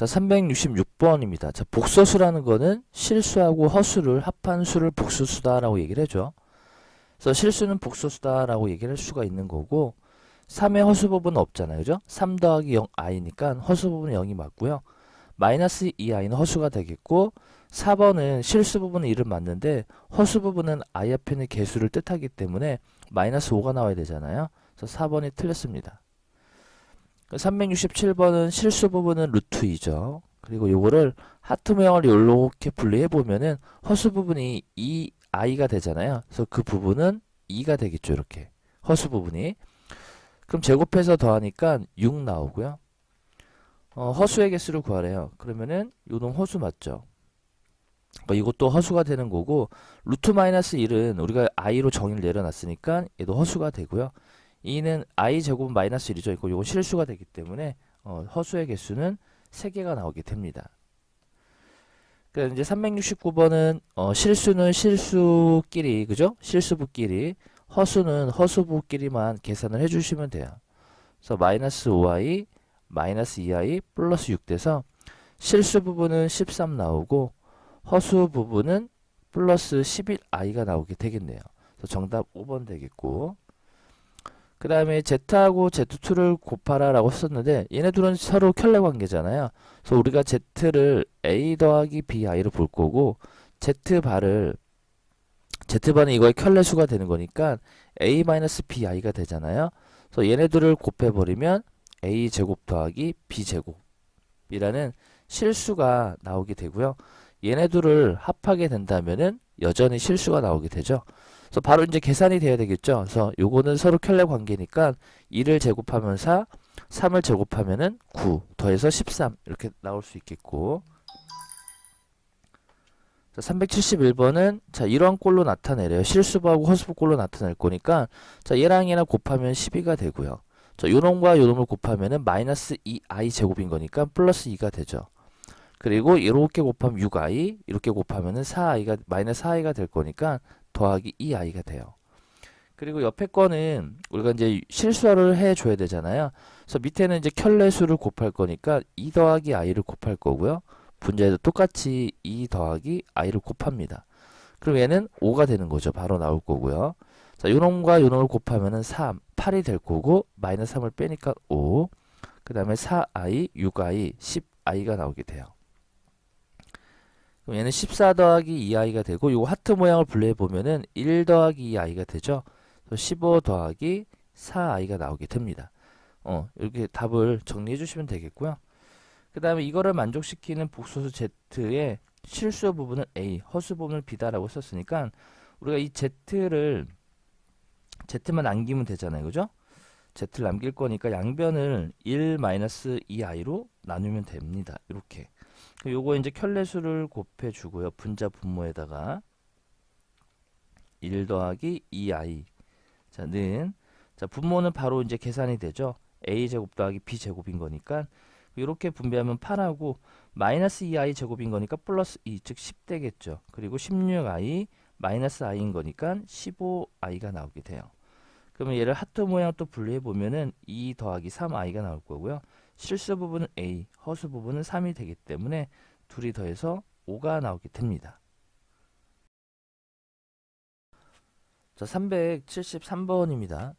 자, 366번입니다. 자, 복소수라는 거는 실수하고 허수를 합한 수를 복소수다라고 얘기를 해줘. 그래서 실수는 복소수다라고 얘기를 할 수가 있는 거고 3의 허수 부분은 없잖아요. 그죠? 3 더하기 0 i니까 허수 부분은 0이 맞고요. 마이너스 2i는 허수가 되겠고 4번은 실수 부분은 1은 맞는데 허수 부분은 i 앞에 있는 개수를 뜻하기 때문에 마이너스 5가 나와야 되잖아요. 그래서 4번이 틀렸습니다. 367번은 실수 부분은 루트 2죠. 그리고 요거를 하트 모양을 이렇게 분리해 보면은 허수 부분이 2i가 되잖아요. 그래서 그 부분은 2가 되겠죠. 이렇게 허수 부분이. 그럼 제곱해서 더하니까 6 나오고요. 허수의 개수를 구하래요. 그러면은 요놈 허수 맞죠? 이것도 허수가 되는 거고 루트 마이너스 1은 우리가 i로 정의를 내려놨으니까 얘도 허수가 되고요. 2는 i 제곱은 마이너스 1이죠. 이거 실수가 되기 때문에 허수의 개수는 3개가 나오게 됩니다. 그러니까 이제 369번은 실수는 실수끼리, 그죠? 실수부끼리, 허수는 허수부끼리만 계산을 해주시면 돼요. 그래서 마이너스 5i, 마이너스 2i, 플러스 6 돼서 실수 부분은 13 나오고 허수 부분은 플러스 11i가 나오게 되겠네요. 그래서 정답 5번 되겠고 그 다음에 Z하고 Z2를 곱하라 라고 썼는데 얘네들은 서로 켤레 관계잖아요. 그래서 우리가 Z를 A 더하기 BI로 볼 거고 Z바는 이거의 켤레 수가 되는 거니까 A-BI가 되잖아요. 그래서 얘네들을 곱해버리면 A 제곱 더하기 B 제곱이라는 실수가 나오게 되고요. 얘네들을 합하게 된다면은 여전히 실수가 나오게 되죠. 그래서 바로 이제 계산이 돼야 되겠죠. 그래서 요거는 서로 켤레 관계니까 2를 제곱하면 4, 3을 제곱하면은 9, 더해서 13 이렇게 나올 수 있겠고. 자, 371번은 자, 이러한 꼴로 나타내래요. 실수부하고 허수부 꼴로 나타낼 거니까 자, 얘랑 얘랑 곱하면 12가 되고요. 자, 요놈과 요놈을 곱하면은 마이너스 2i 제곱인 거니까 플러스 2가 되죠. 그리고 이렇게 곱하면 6i, 이렇게 곱하면은 4i가 마이너스 4i가 될 거니까 더하기 2i가 돼요. 그리고 옆에 거는 우리가 이제 실수를 해줘야 되잖아요. 그래서 밑에는 이제 켤레수를 곱할 거니까 2 더하기 i를 곱할 거고요. 분자에도 똑같이 2 더하기 i를 곱합니다. 그럼 얘는 5가 되는 거죠. 바로 나올 거고요. 자, 요놈과 요놈을 곱하면은 3, 8이 될 거고 마이너스 3을 빼니까 5. 그 다음에 4i, 6i, 10i가 나오게 돼요. 그럼 얘는 14 더하기 2i가 되고 요거 하트 모양을 분리해 보면은 1 더하기 2i가 되죠. 15 더하기 4i가 나오게 됩니다. 이렇게 답을 정리해 주시면 되겠고요. 그 다음에 이거를 만족시키는 복소수 Z의 실수 부분은 A, 허수 부분을 B다라고 썼으니까 우리가 이 Z만 남기면 되잖아요. 그죠? Z를 남길 거니까 양변을 1-2i로 나누면 됩니다. 이렇게. 요거 이제 켤레수를 곱해 주고요. 분자 분모에다가 1 더하기 2i. 자, 분모는 바로 이제 계산이 되죠. a 제곱 더하기 b 제곱인 거니까 이렇게 분배하면 8하고 마이너스 2i 제곱인 거니까 플러스 2, 즉 10 되겠죠. 그리고 16i 마이너스 i인 거니까 15i가 나오게 돼요. 그러면 얘를 하트 모양 또 분리해 보면은 2 더하기 3i가 나올 거고요. 실수 부분은 a, 허수 부분은 3이 되기 때문에 둘이 더해서 5가 나오게 됩니다. 자, 373번입니다.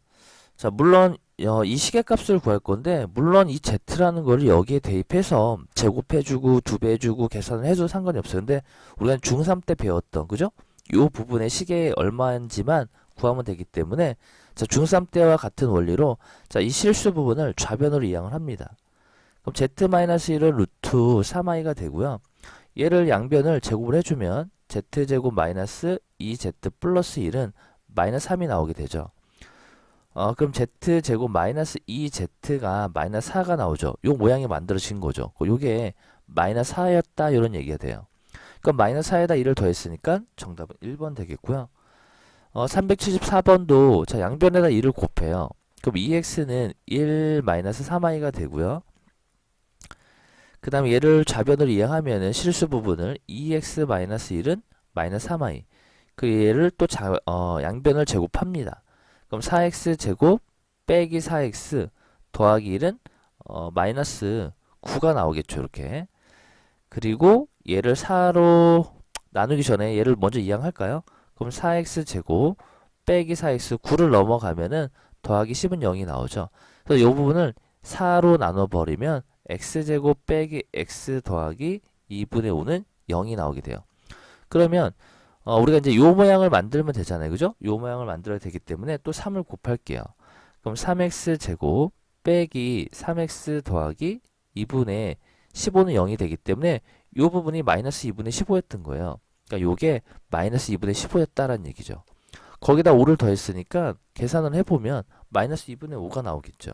자, 물론 이 시계값을 구할 건데 물론 이 z라는 거를 여기에 대입해서 제곱해주고 2배 해주고 계산을 해도 상관이 없어요. 근데 우리가 중3 때 배웠던 그죠? 이 부분의 시계에 얼마인지만 구하면 되기 때문에 자, 중3 때와 같은 원리로 자, 이 실수 부분을 좌변으로 이항을 합니다. 그럼 z-1은 루트 3i가 되고요. 얘를 양변을 제곱을 해주면 z제곱 마이너스 2z 플러스 1은 마이너스 3이 나오게 되죠. 그럼 z제곱 마이너스 2z가 마이너스 4가 나오죠. 요 모양이 만들어진 거죠. 요게 마이너스 4였다 이런 얘기가 돼요. 그럼 마이너스 4에다 1을 더했으니까 정답은 1번 되겠고요. 374번도 자, 양변에다 1을 곱해요. 그럼 2x는 1 마이너스 3i가 되고요. 그 다음에 얘를 좌변으로 이항하면은 실수 부분을 2x 마이너스 1은 마이너스 3i. 그 얘를 또 양변을 제곱합니다. 그럼 4x 제곱 빼기 4x 더하기 1은 마이너스 9가 나오겠죠. 이렇게. 그리고 얘를 4로 나누기 전에 얘를 먼저 이항할까요? 그럼 4x 제곱 빼기 4x 9를 넘어가면은 더하기 10은 0이 나오죠. 그래서 이 부분을 4로 나눠버리면 x제곱 빼기 x 더하기 2분의 5는 0이 나오게 돼요. 그러면 우리가 이제 요 모양을 만들면 되잖아요. 그죠? 요 모양을 만들어야 되기 때문에 또 3을 곱할게요. 그럼 3x 제곱 빼기 3x 더하기 2분의 15는 0이 되기 때문에 요 부분이 마이너스 2분의 15였던 거예요. 그러니까 요게 마이너스 2분의 15였다라는 얘기죠. 거기다 5를 더했으니까 계산을 해보면 마이너스 2분의 5가 나오겠죠.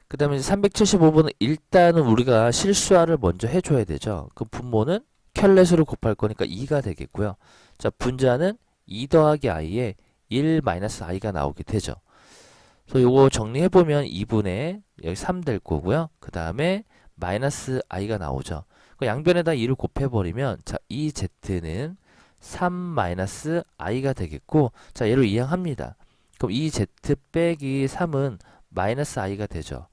그 다음에 375번은 일단은 우리가 실수화를 먼저 해줘야 되죠. 그 분모는 켤레수를 곱할 거니까 2가 되겠고요. 자, 분자는 2 더하기 i에 1 마이너스 i가 나오게 되죠. 그래서 요거 정리해보면 2분의 여기 3 될 거고요. 그 다음에 마이너스 i가 나오죠. 그 양변에다 2를 곱해버리면 자, 이 z는 3 마이너스 i가 되겠고 자, 얘로 이항합니다. 그럼 이 z 빼기 3은 마이너스 i가 되죠.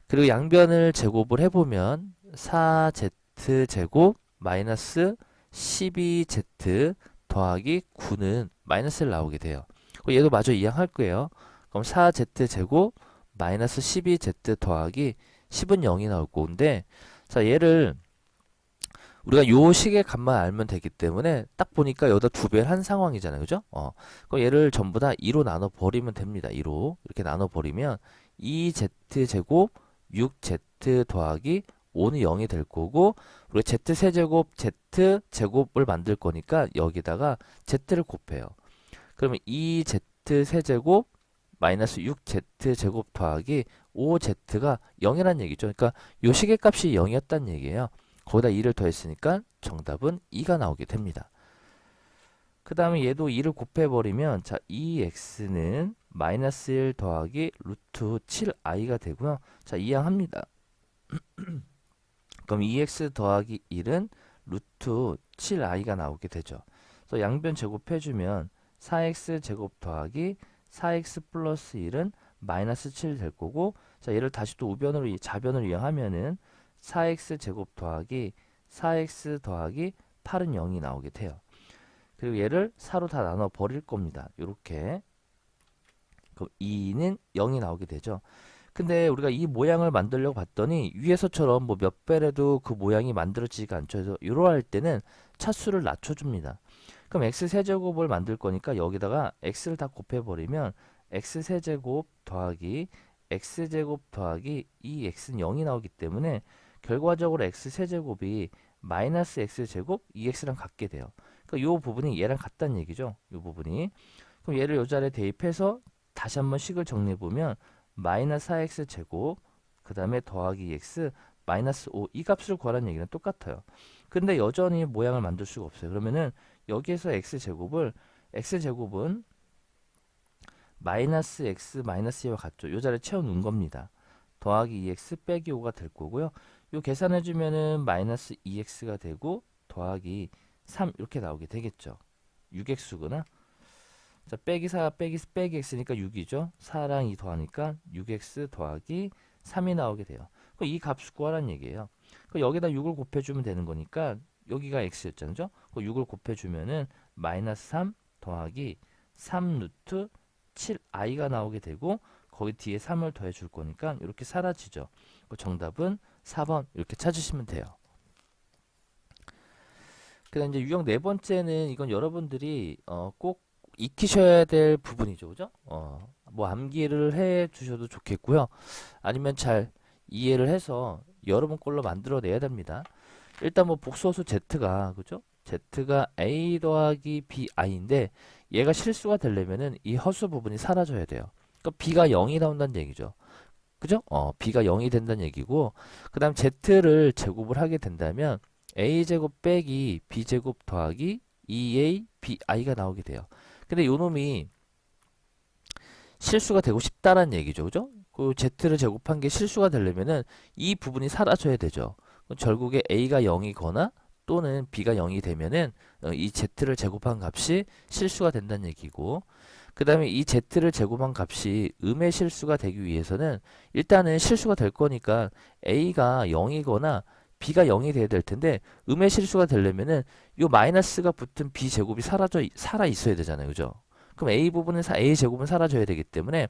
그리고 양변을 제곱을 해보면 4z 제곱 마이너스 12z 더하기 9는 마이너스를 나오게 돼요. 얘도 마저 이항할 거예요. 그럼 4z 제곱 마이너스 12z 더하기 10은 0이 나올 건데 자 얘를 우리가 요 식의 값만 알면 되기 때문에 딱 보니까 여기다 두 배를 한 상황이잖아요. 그죠? 그럼 얘를 전부 다 2로 나눠 버리면 됩니다. 2로 이렇게 나눠 버리면 2z 제곱 6z 더하기 5는 0이 될 거고 우리 z 세제곱 z 제곱을 만들 거니까 여기다가 z를 곱해요. 그러면 2z 세제곱 마이너스 6z 제곱 더하기 5z가 0이란 얘기죠. 그러니까 요 식의 값이 0이었단 얘기예요. 거기다 2를 더했으니까 정답은 2가 나오게 됩니다. 그 다음에 얘도 2를 곱해버리면 자 2x는 마이너스 1 더하기 루트 7i가 되고요. 자 이항합니다. 그럼 2x 더하기 1은 루트 7i가 나오게 되죠. 그래서 양변 제곱해주면 4x 제곱 더하기 4x 플러스 1은 마이너스 7 될 거고 자 얘를 다시 또 우변으로 좌변으로 이용하면은 4x 제곱 더하기 4x 더하기 8은 0이 나오게 돼요. 그리고 얘를 4로 다 나눠 버릴 겁니다. 요렇게. 그럼 2는 0이 나오게 되죠. 근데 우리가 이 모양을 만들려고 봤더니 위에서처럼 뭐 몇 배라도 그 모양이 만들어지지가 않죠. 그래서 이러할 때는 차수를 낮춰줍니다. 그럼 x 세제곱을 만들 거니까 여기다가 x를 다 곱해버리면 x 세제곱 더하기 x 제곱 더하기 2x는 0이 나오기 때문에 결과적으로 x 세제곱이 마이너스 x 제곱 2x랑 같게 돼요. 그러니까 이 부분이 얘랑 같다는 얘기죠. 이 부분이. 그럼 얘를 이 자리에 대입해서 다시 한번 식을 정리해 보면 마이너스 4x 제곱 그 다음에 더하기 x 마이너스 5 이 값을 구하라는 얘기는 똑같아요. 근데 여전히 모양을 만들 수가 없어요. 그러면은 여기에서 x제곱은 마이너스 x 마이너스 2와 같죠. 이 자리에 채워놓은 겁니다. 더하기 2x 빼기 5가 될 거고요. 요 계산해주면은 마이너스 2x가 되고 더하기 3 이렇게 나오게 되겠죠. 6x구나. 자 빼기 4 빼기 x니까 6이죠. 4랑 2 더하니까 6x 더하기 3이 나오게 돼요. 이 값을 구하라는 얘기예요. 여기다 6을 곱해주면 되는 거니까 여기가 x였잖아요. 그죠? 6을 곱해주면은 마이너스 3 더하기 3 루트 7i가 나오게 되고 거기 뒤에 3을 더해 줄 거니까 이렇게 사라지죠. 정답은 4번 이렇게 찾으시면 돼요. 그다음 이제 유형 네 번째는 이건 여러분들이 꼭 익히셔야 될 부분이죠. 그죠? 뭐 암기를 해 주셔도 좋겠고요. 아니면 잘 이해를 해서 여러분 걸로 만들어내야 됩니다. 일단 뭐 복수허수 z가 그죠? z가 a 더하기 bi인데 얘가 실수가 되려면은 이 허수 부분이 사라져야 돼요. 그러니까 b가 0이 나온다는 얘기죠. 그죠? b가 0이 된다는 얘기고 그 다음 z를 제곱을 하게 된다면 a제곱 빼기 b제곱 더하기 2a bi가 나오게 돼요. 근데 요 놈이 실수가 되고 싶다라는 얘기죠. 그죠? 그 z를 제곱한 게 실수가 되려면은 이 부분이 사라져야 되죠. 결국에 a가 0이거나 또는 b가 0이 되면은 이 z를 제곱한 값이 실수가 된다는 얘기고 그 다음에 이 z를 제곱한 값이 음의 실수가 되기 위해서는 일단은 실수가 될 거니까 a가 0이거나 b가 0이 돼야 될 텐데 음의 실수가 되려면은 요 마이너스가 붙은 b 제곱이 살아 있어야 되잖아요. 그죠? 그럼 a 부분은 a 제곱은 사라져야 되기 때문에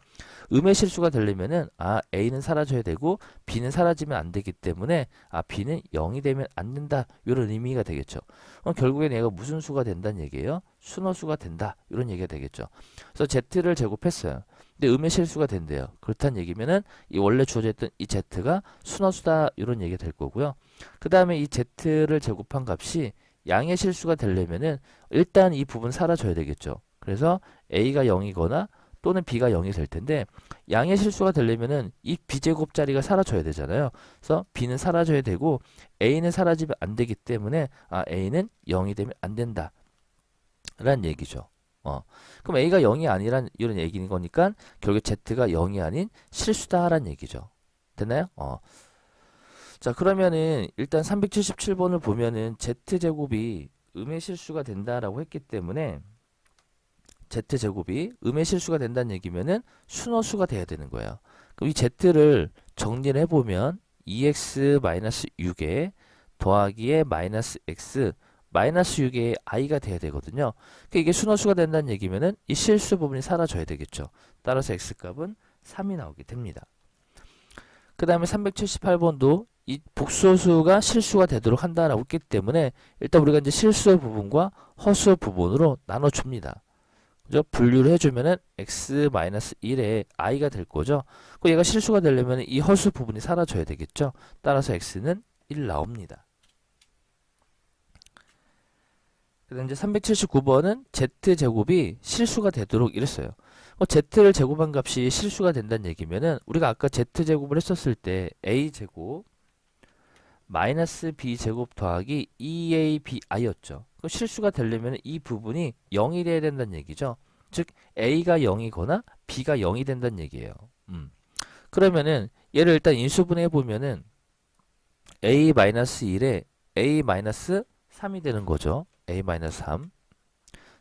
음의 실수가 되려면은 a는 사라져야 되고 b는 사라지면 안 되기 때문에 b는 0이 되면 안 된다. 이런 의미가 되겠죠. 그럼 결국엔 얘가 무슨 수가 된다는 얘기예요? 순허수가 된다. 이런 얘기가 되겠죠. 그래서 z를 제곱했어요. 근데 음의 실수가 된대요. 그렇다는 얘기면은 이 원래 주어져 있던 이 z가 순허수다. 이런 얘기가 될 거고요. 그 다음에 이 z를 제곱한 값이 양의 실수가 되려면은 일단 이 부분 사라져야 되겠죠. 그래서 a가 0이거나 또는 b가 0이 될 텐데 양의 실수가 되려면은 이 b제곱자리가 사라져야 되잖아요. 그래서 b는 사라져야 되고 a는 사라지면 안 되기 때문에 a는 0이 되면 안 된다. 라는 얘기죠. 그럼 a가 0이 아니란 이런 얘기인 거니까 결국 z가 0이 아닌 실수다라는 얘기죠. 됐나요? 자, 그러면은 일단 377번을 보면은 z제곱이 음의 실수가 된다라고 했기 때문에 z제곱이 음의 실수가 된다는 얘기면은 순허수가 돼야 되는 거예요. 그럼 이 z를 정리를 해보면 2x-6에 더하기에 마이너스 x 마이너스 6의 i가 돼야 되거든요. 그러니까 이게 순허수가 된다는 얘기면은 이 실수 부분이 사라져야 되겠죠. 따라서 x값은 3이 나오게 됩니다. 그 다음에 378번도 이 복소수가 실수가 되도록 한다라고 했기 때문에 일단 우리가 이제 실수 부분과 허수 부분으로 나눠줍니다. 그죠? 분류를 해주면은 x-1에 i가 될 거죠. 그 얘가 실수가 되려면 이 허수 부분이 사라져야 되겠죠. 따라서 x는 1 나옵니다. 그다음 이제 379번은 z제곱이 실수가 되도록 이랬어요. z를 제곱한 값이 실수가 된다는 얘기면은 우리가 아까 z제곱을 했었을 때 a제곱 마이너스 b제곱 더하기 2ab이었죠. 실수가 되려면 이 부분이 0이 돼야 된다는 얘기죠. 즉 a가 0이거나 b가 0이 된다는 얘기예요. 그러면은 얘를 일단 인수분해 보면은 a-1에 a-3이 되는 거죠. a-3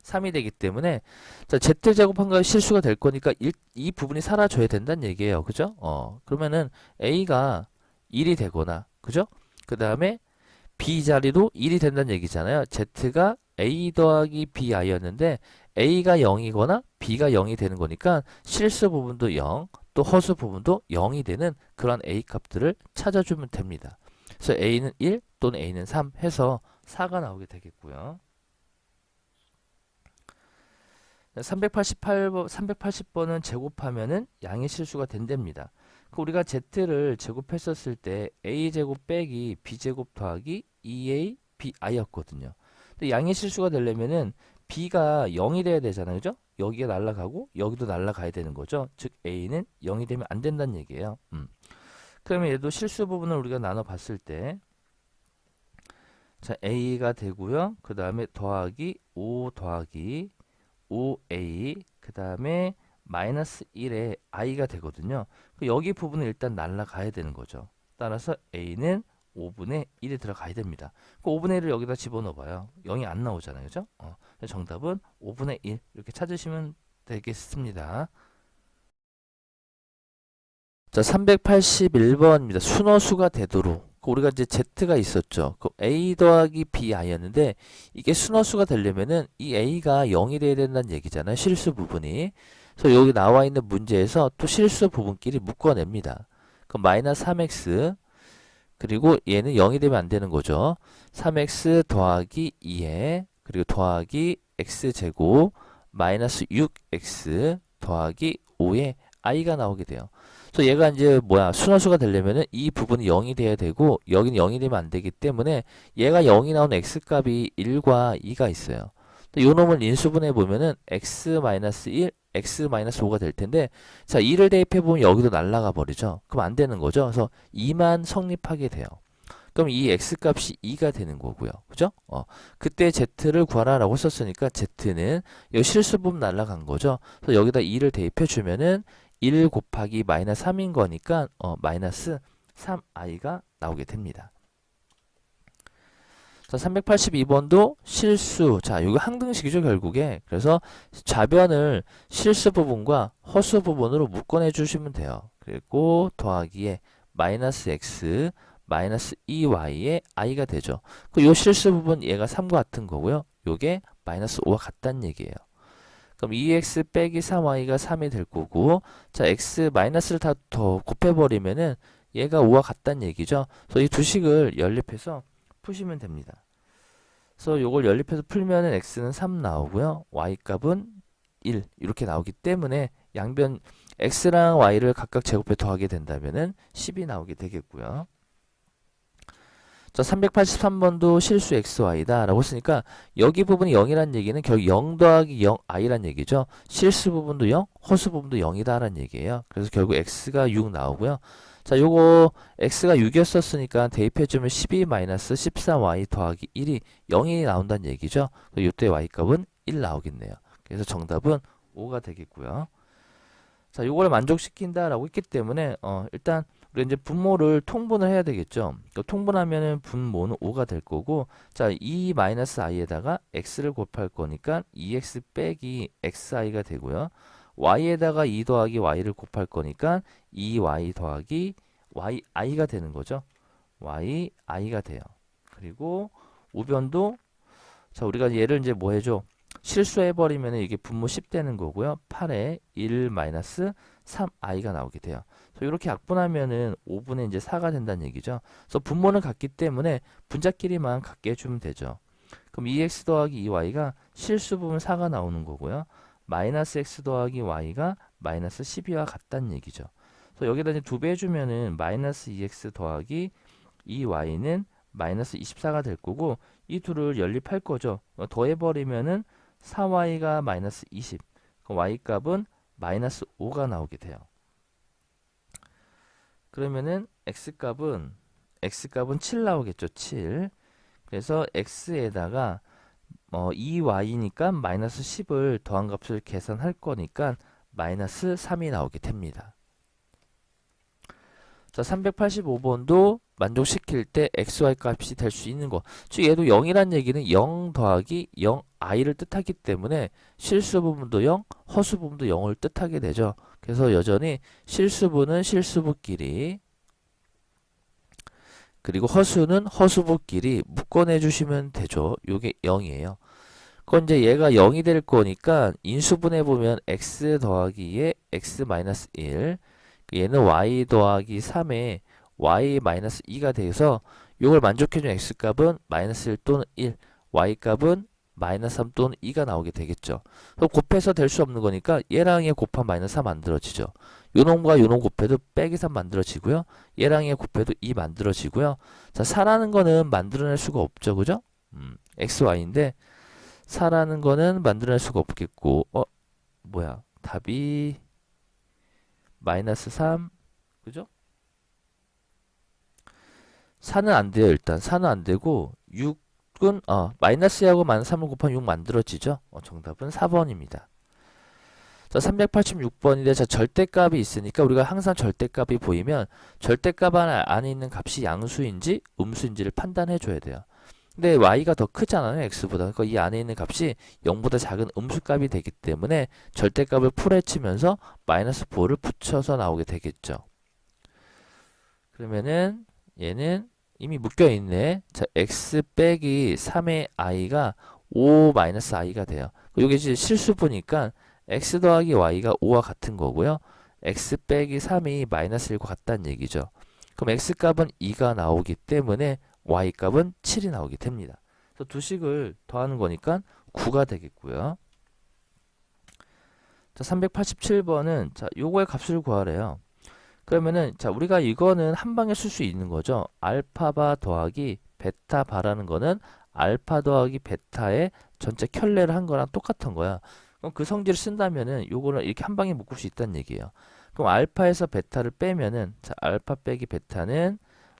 3이 되기 때문에 자, z제곱한 거 실수가 될 거니까 이 부분이 사라져야 된다는 얘기예요. 그죠? 그러면은 a가 1이 되거나 그죠? 그 다음에 b 자리도 1이 된다는 얘기잖아요. z가 a 더하기 bi였는데 a가 0이거나 b가 0이 되는 거니까 실수 부분도 0, 또 허수 부분도 0이 되는 그런 a 값들을 찾아주면 됩니다. 그래서 a는 1 또는 a는 3 해서 4가 나오게 되겠고요. 380번은 제곱하면은 양의 실수가 된답니다. 우리가 z를 제곱했었을 때 a제곱 빼기 b제곱 더하기 2a bi였거든요. 근데 양의 실수가 되려면은 b가 0이 돼야 되잖아요. 그죠? 여기가 날아가고 여기도 날아가야 되는 거죠. 즉 a는 0이 되면 안 된다는 얘기예요. 그러면 얘도 실수 부분을 우리가 나눠 봤을 때 자, a가 되고요. 그 다음에 더하기 5 더하기 5a 그 다음에 마이너스 1에 i가 되거든요. 여기 부분은 일단 날라가야 되는 거죠. 따라서 a는 5분의 1이 들어가야 됩니다. 5분의 1을 여기다 집어넣어 봐요. 0이 안 나오잖아요. 그죠? 정답은 5분의 1 이렇게 찾으시면 되겠습니다. 자, 381번입니다. 순허수가 되도록. 우리가 이제 z가 있었죠. 그 a 더하기 bi였는데 이게 순허수가 되려면은 이 a가 0이 돼야 된다는 얘기잖아요. 실수 부분이. 그래서 여기 나와 있는 문제에서 또 실수 부분끼리 묶어냅니다. 그럼 마이너스 3x 그리고 얘는 0이 되면 안 되는 거죠. 3x 더하기 2에 그리고 더하기 x제곱 마이너스 6x 더하기 5에 i가 나오게 돼요. 그래서 얘가 이제 순허수가 되려면은 이 부분이 0이 돼야 되고 여기는 0이 되면 안 되기 때문에 얘가 0이 나오는 x값이 1과 2가 있어요. 요 놈을 인수분해 보면은 x-1, x-5가 될 텐데 자 2를 대입해 보면 여기도 날아가 버리죠. 그럼 안 되는 거죠. 그래서 2만 성립하게 돼요. 그럼 이 x값이 2가 되는 거고요. 그죠? 그때 z를 구하라라고 썼으니까 z는 이 실수 부분 날아간 거죠. 그래서 여기다 2를 대입해 주면은 1 곱하기 마이너스 3인 거니까 마이너스 3i가 나오게 됩니다. 자, 382번도 실수. 자, 이거 항등식이죠, 결국에. 그래서 좌변을 실수 부분과 허수 부분으로 묶어내 주시면 돼요. 그리고 더하기에 마이너스 x 마이너스 2y의 i가 되죠. 요 실수 부분 얘가 3과 같은 거고요. 요게 마이너스 5와 같다는 얘기예요. 그럼 2x 빼기 3y가 3이 될 거고, 자, x 마이너스를 다 더 곱해버리면은 얘가 5와 같다는 얘기죠. 그래서 이 두 식을 연립해서 푸시면 됩니다. 그래서 요걸 연립해서 풀면은 x는 3 나오고요. y 값은 1 이렇게 나오기 때문에 양변 x랑 y를 각각 제곱해 더하게 된다면은 10이 나오게 되겠고요. 자, 383번도 실수 xy다 라고 했으니까 여기 부분이 0이란 얘기는 결국 0 더하기 0 i란 얘기죠. 실수 부분도 0, 허수 부분도 0이다 라는 얘기예요. 그래서 결국 x가 6 나오고요. 자, 요거 x가 6이었으니까 대입해주면 12-13y 더하기 1이 0이 나온다는 얘기죠. 이때 y 값은 1 나오겠네요. 그래서 정답은 5가 되겠고요. 자, 요거를 만족시킨다 라고 했기 때문에 일단 우리 이제 분모를 통분을 해야 되겠죠. 통분하면은 분모는 5가 될 거고, 자, 2-i에다가 x를 곱할 거니까 2x 빼기 xi가 되고요. y에다가 2 더하기 y를 곱할 거니까 2y 더하기 yi가 되는 거죠. yi가 돼요. 그리고 우변도, 자, 우리가 얘를 이제 뭐 해줘? 실수해버리면 이게 분모 10 되는 거고요. 8에 1-3i가 나오게 돼요. 이렇게 약분하면은 5분의 이제 4가 된다는 얘기죠. 그래서 분모는 같기 때문에 분자끼리만 같게 해주면 되죠. 그럼 2x 더하기 2y가 실수 부분 4가 나오는 거고요. 마이너스 x 더하기 y가 마이너스 12와 같다는 얘기죠. 그래서 여기다 이제 2배 해주면은 마이너스 2x 더하기 2y는 마이너스 24가 될 거고, 이 둘을 연립할 거죠. 더해버리면은 4y가 마이너스 20, 그럼 y 값은 마이너스 5가 나오게 돼요. 그러면은 x값은 7 나오겠죠. 7. 그래서 x에다가 2y니까 마이너스 10을 더한 값을 계산할 거니까 마이너스 3이 나오게 됩니다. 자, 385번도 만족시킬 때 xy 값이 될 수 있는 거. 즉 얘도 0이란 얘기는 0 더하기 0i를 뜻하기 때문에 실수 부분도 0, 허수 부분도 0을 뜻하게 되죠. 그래서 여전히 실수부는 실수부끼리, 그리고 허수는 허수부끼리 묶어내 주시면 되죠. 요게 0이에요. 그건 이제 얘가 0이 될 거니까 인수분해 보면 x 더하기에 x 마이너스 1, 얘는 y 더하기 3에 y 마이너스 2가 돼서 이걸 만족해준 x값은 마이너스 1 또는 1, y값은 마이너스 3 또는 2가 나오게 되겠죠. 그럼 곱해서 될 수 없는 거니까 얘랑 얘 곱하면 마이너스 4 만들어지죠. 요놈과 요놈 곱해도 빼기 3 만들어지고요. 얘랑 얘 곱해도 2 만들어지고요. 자, 4라는 거는 만들어낼 수가 없죠. 그죠? xy인데 4라는 거는 만들어낼 수가 없겠고, 뭐야? 답이 마이너스 3, 그죠? 4는 안 돼요. 일단 4는 안 되고 6은 마이너스하고 마이너스 3을 곱하면 6 만들어지죠. 정답은 4번입니다. 자, 386번인데 자, 절대값이 있으니까 우리가 항상 절대값이 보이면 절대값 안에 있는 값이 양수인지 음수인지를 판단해 줘야 돼요. 근데 y가 더 크잖아요. x보다. 그러니까 이 안에 있는 값이 0보다 작은 음수값이 되기 때문에 절대값을 풀해치면서 마이너스 4를 붙여서 나오게 되겠죠. 그러면은 얘는 이미 묶여 있네. 자, x 빼기 3의 i가 5 마이너스 i가 돼요. 이게 이제 실수보니까 x 더하기 y가 5와 같은 거고요. x 빼기 3이 마이너스 1과 같다는 얘기죠. 그럼 x 값은 2가 나오기 때문에 y 값은 7이 나오게 됩니다. 그래서 두 식을 더하는 거니까 9가 되겠고요. 자, 387번은 자, 요거의 값을 구하래요. 그러면은 자, 우리가 이거는 한 방에 쓸 수 있는 거죠. 알파바 더하기 베타바라는 거는 알파 더하기 베타의 전체 켤레를 한 거랑 똑같은 거야. 그럼 그 성질을 쓴다면은 요거를 이렇게 한 방에 묶을 수 있다는 얘기예요. 그럼 알파에서 베타를 빼면은 자, 알파 빼기 베타는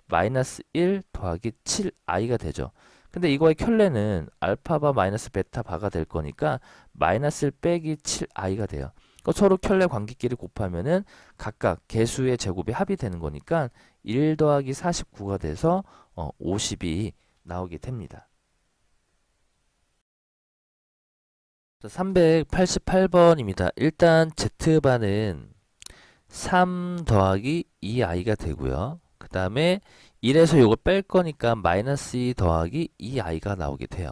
마이너스 1 더하기 7i가 되죠. 근데 이거의 켤레는 알파바 마이너스 베타바가 될 거니까 마이너스 1 빼기 7i가 돼요. 서로 켤레 관계끼리 곱하면은 각각 개수의 제곱이 합이 되는 거니까 1 더하기 49가 돼서 50이 나오게 됩니다. 388번입니다. 일단 Z반은 3 더하기 2i가 되고요. 그 다음에 1에서 요걸 뺄 거니까 마이너스 2 더하기 2i가 나오게 돼요.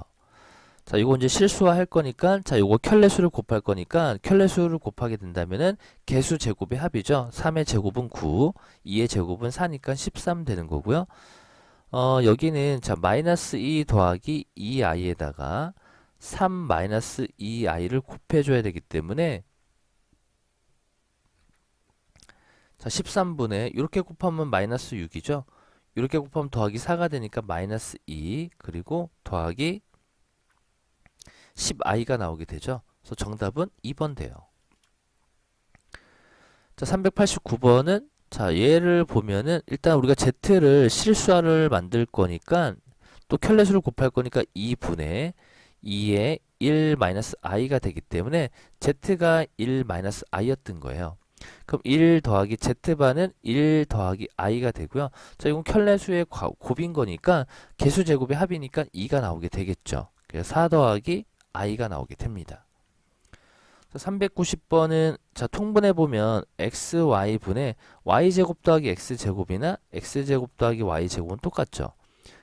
자, 요거 이제 실수화할 거니까, 자, 요거 켤레수를 곱할 거니까, 켤레수를 곱하게 된다면은, 개수 제곱의 합이죠. 3의 제곱은 9, 2의 제곱은 4니까 13 되는 거고요. 여기는, 자, 마이너스 2 더하기 2i에다가 3 마이너스 2i를 곱해줘야 되기 때문에, 자, 13분의, 이렇게 곱하면 마이너스 6이죠. 이렇게 곱하면 더하기 4가 되니까 마이너스 2, 그리고 더하기 10i가 나오게 되죠. 그래서 정답은 2번 돼요. 자, 389번은 자, 얘를 보면은 일단 우리가 z를 실수화를 만들 거니까 또 켤레수를 곱할 거니까 2분의 2의 1-i가 되기 때문에 z가 1-i였던 거예요. 그럼 1 더하기 z반은 1 더하기 i가 되고요. 자, 이건 켤레수의 곱인 거니까 개수 제곱의 합이니까 2가 나오게 되겠죠. 그래서 4 더하기 i가 나오게 됩니다. 390번은 자, 통분해 보면 xy분의 y제곱 더하기 x제곱이나 x제곱 더하기 y제곱은 똑같죠.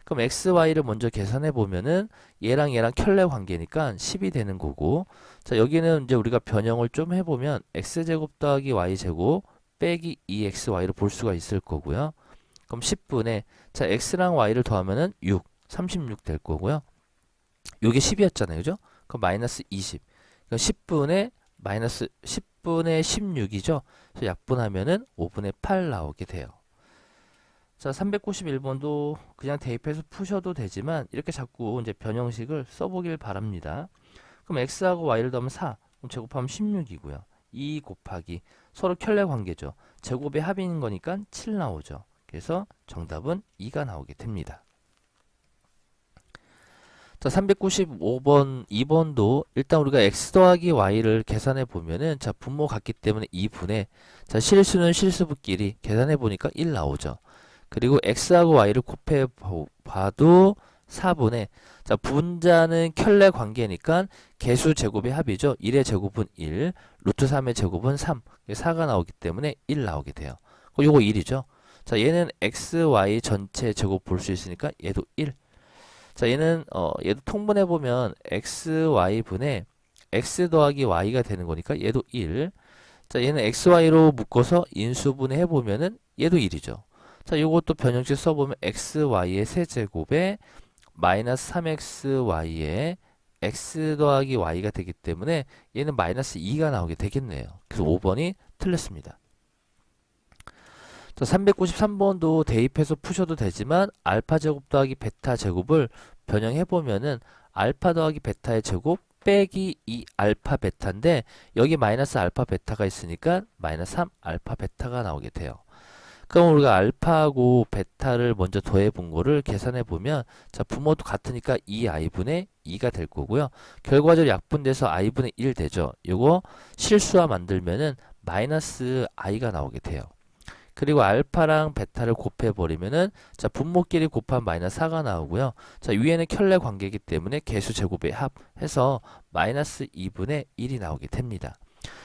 그럼 xy를 먼저 계산해 보면은 얘랑 얘랑 켤레 관계니까 10이 되는 거고, 자, 여기는 이제 우리가 변형을 좀 해보면 x제곱 더하기 y제곱 빼기 2xy를 볼 수가 있을 거고요. 그럼 10분의 자, x랑 y를 더하면은 6, 36 될 거고요. 요게 10이었잖아요. 그죠? 그럼 마이너스 20. 그러니까 10분의 마이너스 10분의 16이죠. 그래서 약분하면은 5분의 8 나오게 돼요. 자, 391번도 그냥 대입해서 푸셔도 되지만 이렇게 자꾸 이제 변형식을 써보길 바랍니다. 그럼 x하고 y를 더하면 4. 그럼 제곱하면 16이고요. 2 곱하기 서로 켤레 관계죠. 제곱의 합인 거니까 7 나오죠. 그래서 정답은 2가 나오게 됩니다. 자, 395번, 2번도 일단 우리가 x 더하기 y를 계산해 보면은 자, 분모 같기 때문에 2분의 자, 실수는 실수분끼리 계산해 보니까 1 나오죠. 그리고 x하고 y를 곱해 봐도 4분의 자, 분자는 켤레 관계니까 개수 제곱의 합이죠. 1의 제곱은 1, 루트 3의 제곱은 3, 4가 나오기 때문에 1 나오게 돼요. 요거 1이죠. 자, 얘는 x, y 전체 제곱 볼 수 있으니까 얘도 1. 자, 얘는 얘도 통분해 보면 x, y 분의 x 더하기 y가 되는 거니까 얘도 1. 자, 얘는 x, y로 묶어서 인수분해 해 보면은 얘도 1이죠. 자, 요것도 변형식 써보면 x, y의 세제곱에 마이너스 3xy의 x 더하기 y가 되기 때문에 얘는 마이너스 2가 나오게 되겠네요. 그래서 5번이 틀렸습니다. 자, 393번도 대입해서 푸셔도 되지만 알파 제곱 더하기 베타 제곱을 변형해 보면은 알파 더하기 베타의 제곱 빼기 2 알파 베타인데 여기 마이너스 알파 베타가 있으니까 마이너스 3 알파 베타가 나오게 돼요. 그럼 우리가 알파하고 베타를 먼저 더해 본 거를 계산해 보면 자, 부모도 같으니까 2i분의 2가 될 거고요. 결과적으로 약분돼서 i분의 1 되죠. 요거 실수화 만들면은 마이너스 i가 나오게 돼요. 그리고 알파랑 베타를 곱해버리면은 자, 분모끼리 곱하면 마이너스 4가 나오고요. 자, 위에는 켤레 관계이기 때문에 개수 제곱의 합해서 마이너스 2분의 1이 나오게 됩니다.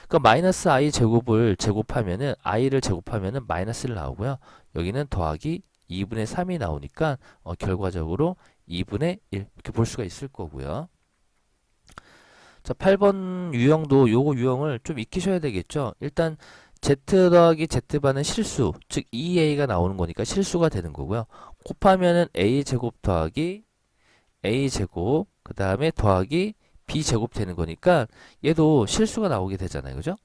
그럼 마이너스 i 제곱을 제곱하면은 i를 제곱하면은 마이너스 1 나오고요. 여기는 더하기 2분의 3이 나오니까 결과적으로 2분의 1 이렇게 볼 수가 있을 거고요. 자, 8번 유형도 요거 유형을 좀 익히셔야 되겠죠. 일단 z 더하기 z반은 실수, 즉 2a가 나오는 거니까 실수가 되는 거고요. 곱하면은 a 제곱 더하기 a 제곱 그 다음에 더하기 b 제곱 되는 거니까 얘도 실수가 나오게 되잖아요. 그죠?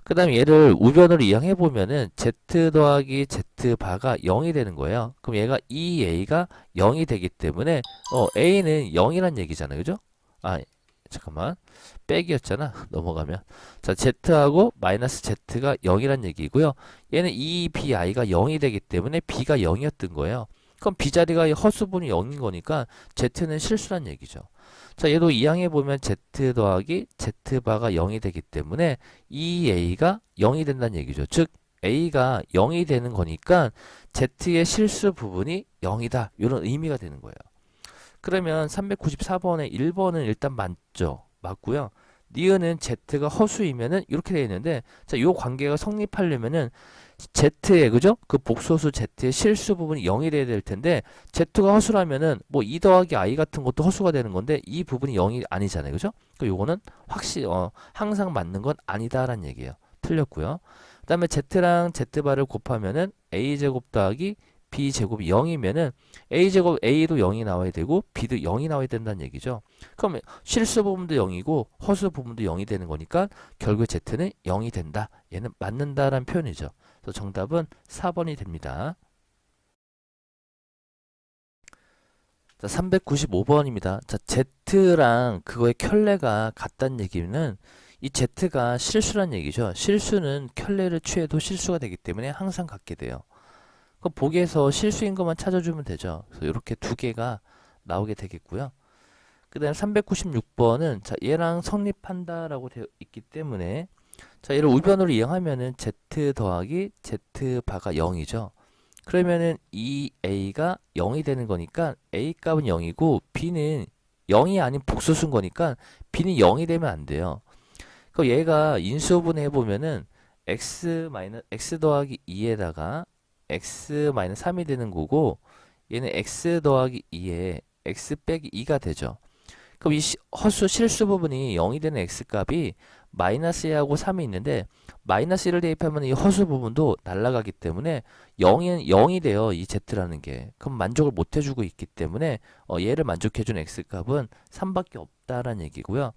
그 다음에 얘를 우변으로 이항해 보면은 z 더하기 z바가 0이 되는 거예요. 그럼 얘가 2a가 0이 되기 때문에 a는 0이란 얘기잖아요. 그죠? 잠깐만. 빼기였잖아. 넘어가면. 자, z하고 마이너스 z가 0이란 얘기고요. 얘는 2bi가 0이 되기 때문에 b가 0이었던 거예요. 그럼 b 자리가 허수분이 0인 거니까 z는 실수란 얘기죠. 자, 얘도 이항해 보면 z 더하기 z바가 0이 되기 때문에 2a가 0이 된다는 얘기죠. 즉 a가 0이 되는 거니까 z의 실수 부분이 0이다. 이런 의미가 되는 거예요. 그러면 394번에 1번은 일단 맞죠. 맞고요. 니은은 z가 허수이면은 이렇게 되어 있는데 자, 요 관계가 성립하려면은 Z에 그죠? 그 복소수 Z의 실수 부분이 0이 돼야 될 텐데 Z가 허수라면은 뭐 2 더하기 I 같은 것도 허수가 되는 건데 이 부분이 0이 아니잖아요. 그죠? 그 요거는 확실히 항상 맞는 건 아니다라는 얘기예요. 틀렸고요. 그다음에 Z랑 Z바를 곱하면은 A제곱 더하기 B제곱이 0이면은 A제곱 A도 0이 나와야 되고 B도 0이 나와야 된다는 얘기죠. 그럼 실수 부분도 0이고 허수 부분도 0이 되는 거니까 결국 Z는 0이 된다. 얘는 맞는다라는 표현이죠. 그래서 정답은 4번이 됩니다. 자, 395번입니다. 자, Z랑 그거의 켤레가 같다는 얘기는 이 Z가 실수란 얘기죠. 실수는 켤레를 취해도 실수가 되기 때문에 항상 같게 돼요. 그 보기에서 실수인 것만 찾아주면 되죠. 그래서 이렇게 두 개가 나오게 되겠고요. 그 다음 396번은 자, 얘랑 성립한다라고 되어 있기 때문에 자, 얘를 우변으로 이용하면은 Z 더하기 Z바가 0이죠. 그러면은 이 A가 0이 되는 거니까 A 값은 0이고 B는 0이 아닌 복소수인 거니까 B는 0이 되면 안 돼요. 그럼 얘가 인수분해 해보면은 X 더하기 2에다가 X 마이너스 3이 되는 거고 얘는 X 더하기 2에 X 빼기 2가 되죠. 그럼 이 허수 실수 부분이 0이 되는 x값이 마이너스 2하고 3이 있는데 마이너스 1을 대입하면 이 허수 부분도 날아가기 때문에 0이 돼요. 이 z라는 게. 그럼 만족을 못 해주고 있기 때문에 얘를 만족해주는 x값은 3밖에 없다라는 얘기고요.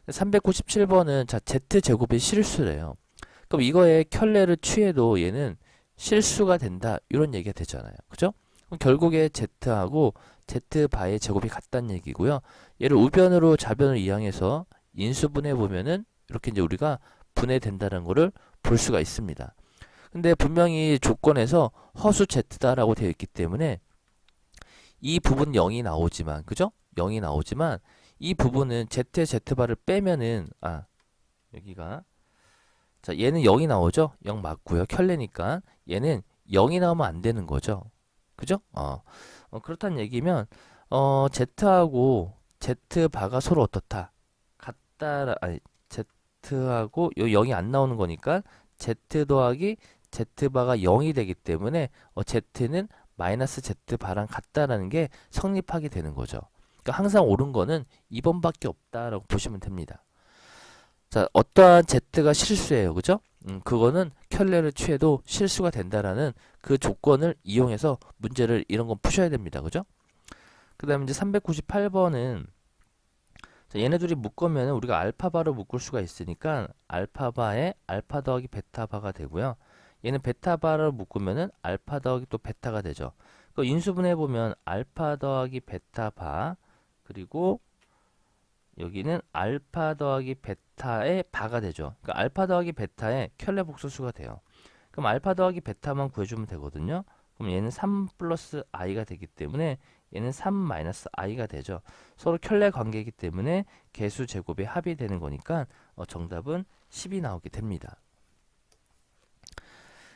397번은 자 z제곱이 실수래요. 그럼 이거에 켤레를 취해도 얘는 실수가 된다. 이런 얘기가 되잖아요. 그죠? 그럼 결국에 z하고 z바의 제곱이 같다는 얘기고요. 얘를 우변으로 좌변으로 이항해서 인수분해 보면은 이렇게 이제 우리가 분해된다는 것을 볼 수가 있습니다. 근데 분명히 조건에서 허수 z다라고 되어 있기 때문에 이 부분 0이 나오지만 그죠? 0이 나오지만 이 부분은 z의 z바를 빼면은 여기가 자 얘는 0이 나오죠? 0 맞고요. 켤레니까 얘는 0이 나오면 안 되는 거죠. 그죠? 그렇다는 얘기면 Z하고 Z바가 서로 어떻다? 같다. 아니 Z하고 요 0이 안 나오는 거니까 Z 더하기 Z바가 0이 되기 때문에 Z는 마이너스 Z바랑 같다라는 게 성립하게 되는 거죠. 그러니까 항상 옳은 거는 2번밖에 없다라고 보시면 됩니다. 자, 어떠한 Z가 실수예요. 그죠? 그거는 켤레를 취해도 실수가 된다라는 그 조건을 이용해서 문제를 이런 건 푸셔야 됩니다. 그죠? 그 다음에 이제 398번은 얘네들이 묶으면 우리가 알파바로 묶을 수가 있으니까 알파바에 알파 더하기 베타바가 되고요. 얘는 베타바로 묶으면은 알파 더하기 또 베타가 되죠. 그 인수분해 보면 알파 더하기 베타바 그리고 여기는 알파 더하기 베타의 바가 되죠. 그러니까 알파 더하기 베타의 켤레 복소수가 돼요. 그럼 알파 더하기 베타만 구해주면 되거든요. 그럼 얘는 3 플러스 i가 되기 때문에 얘는 3 마이너스 i가 되죠. 서로 켤레 관계이기 때문에 개수 제곱의 합이 되는 거니까 정답은 10이 나오게 됩니다.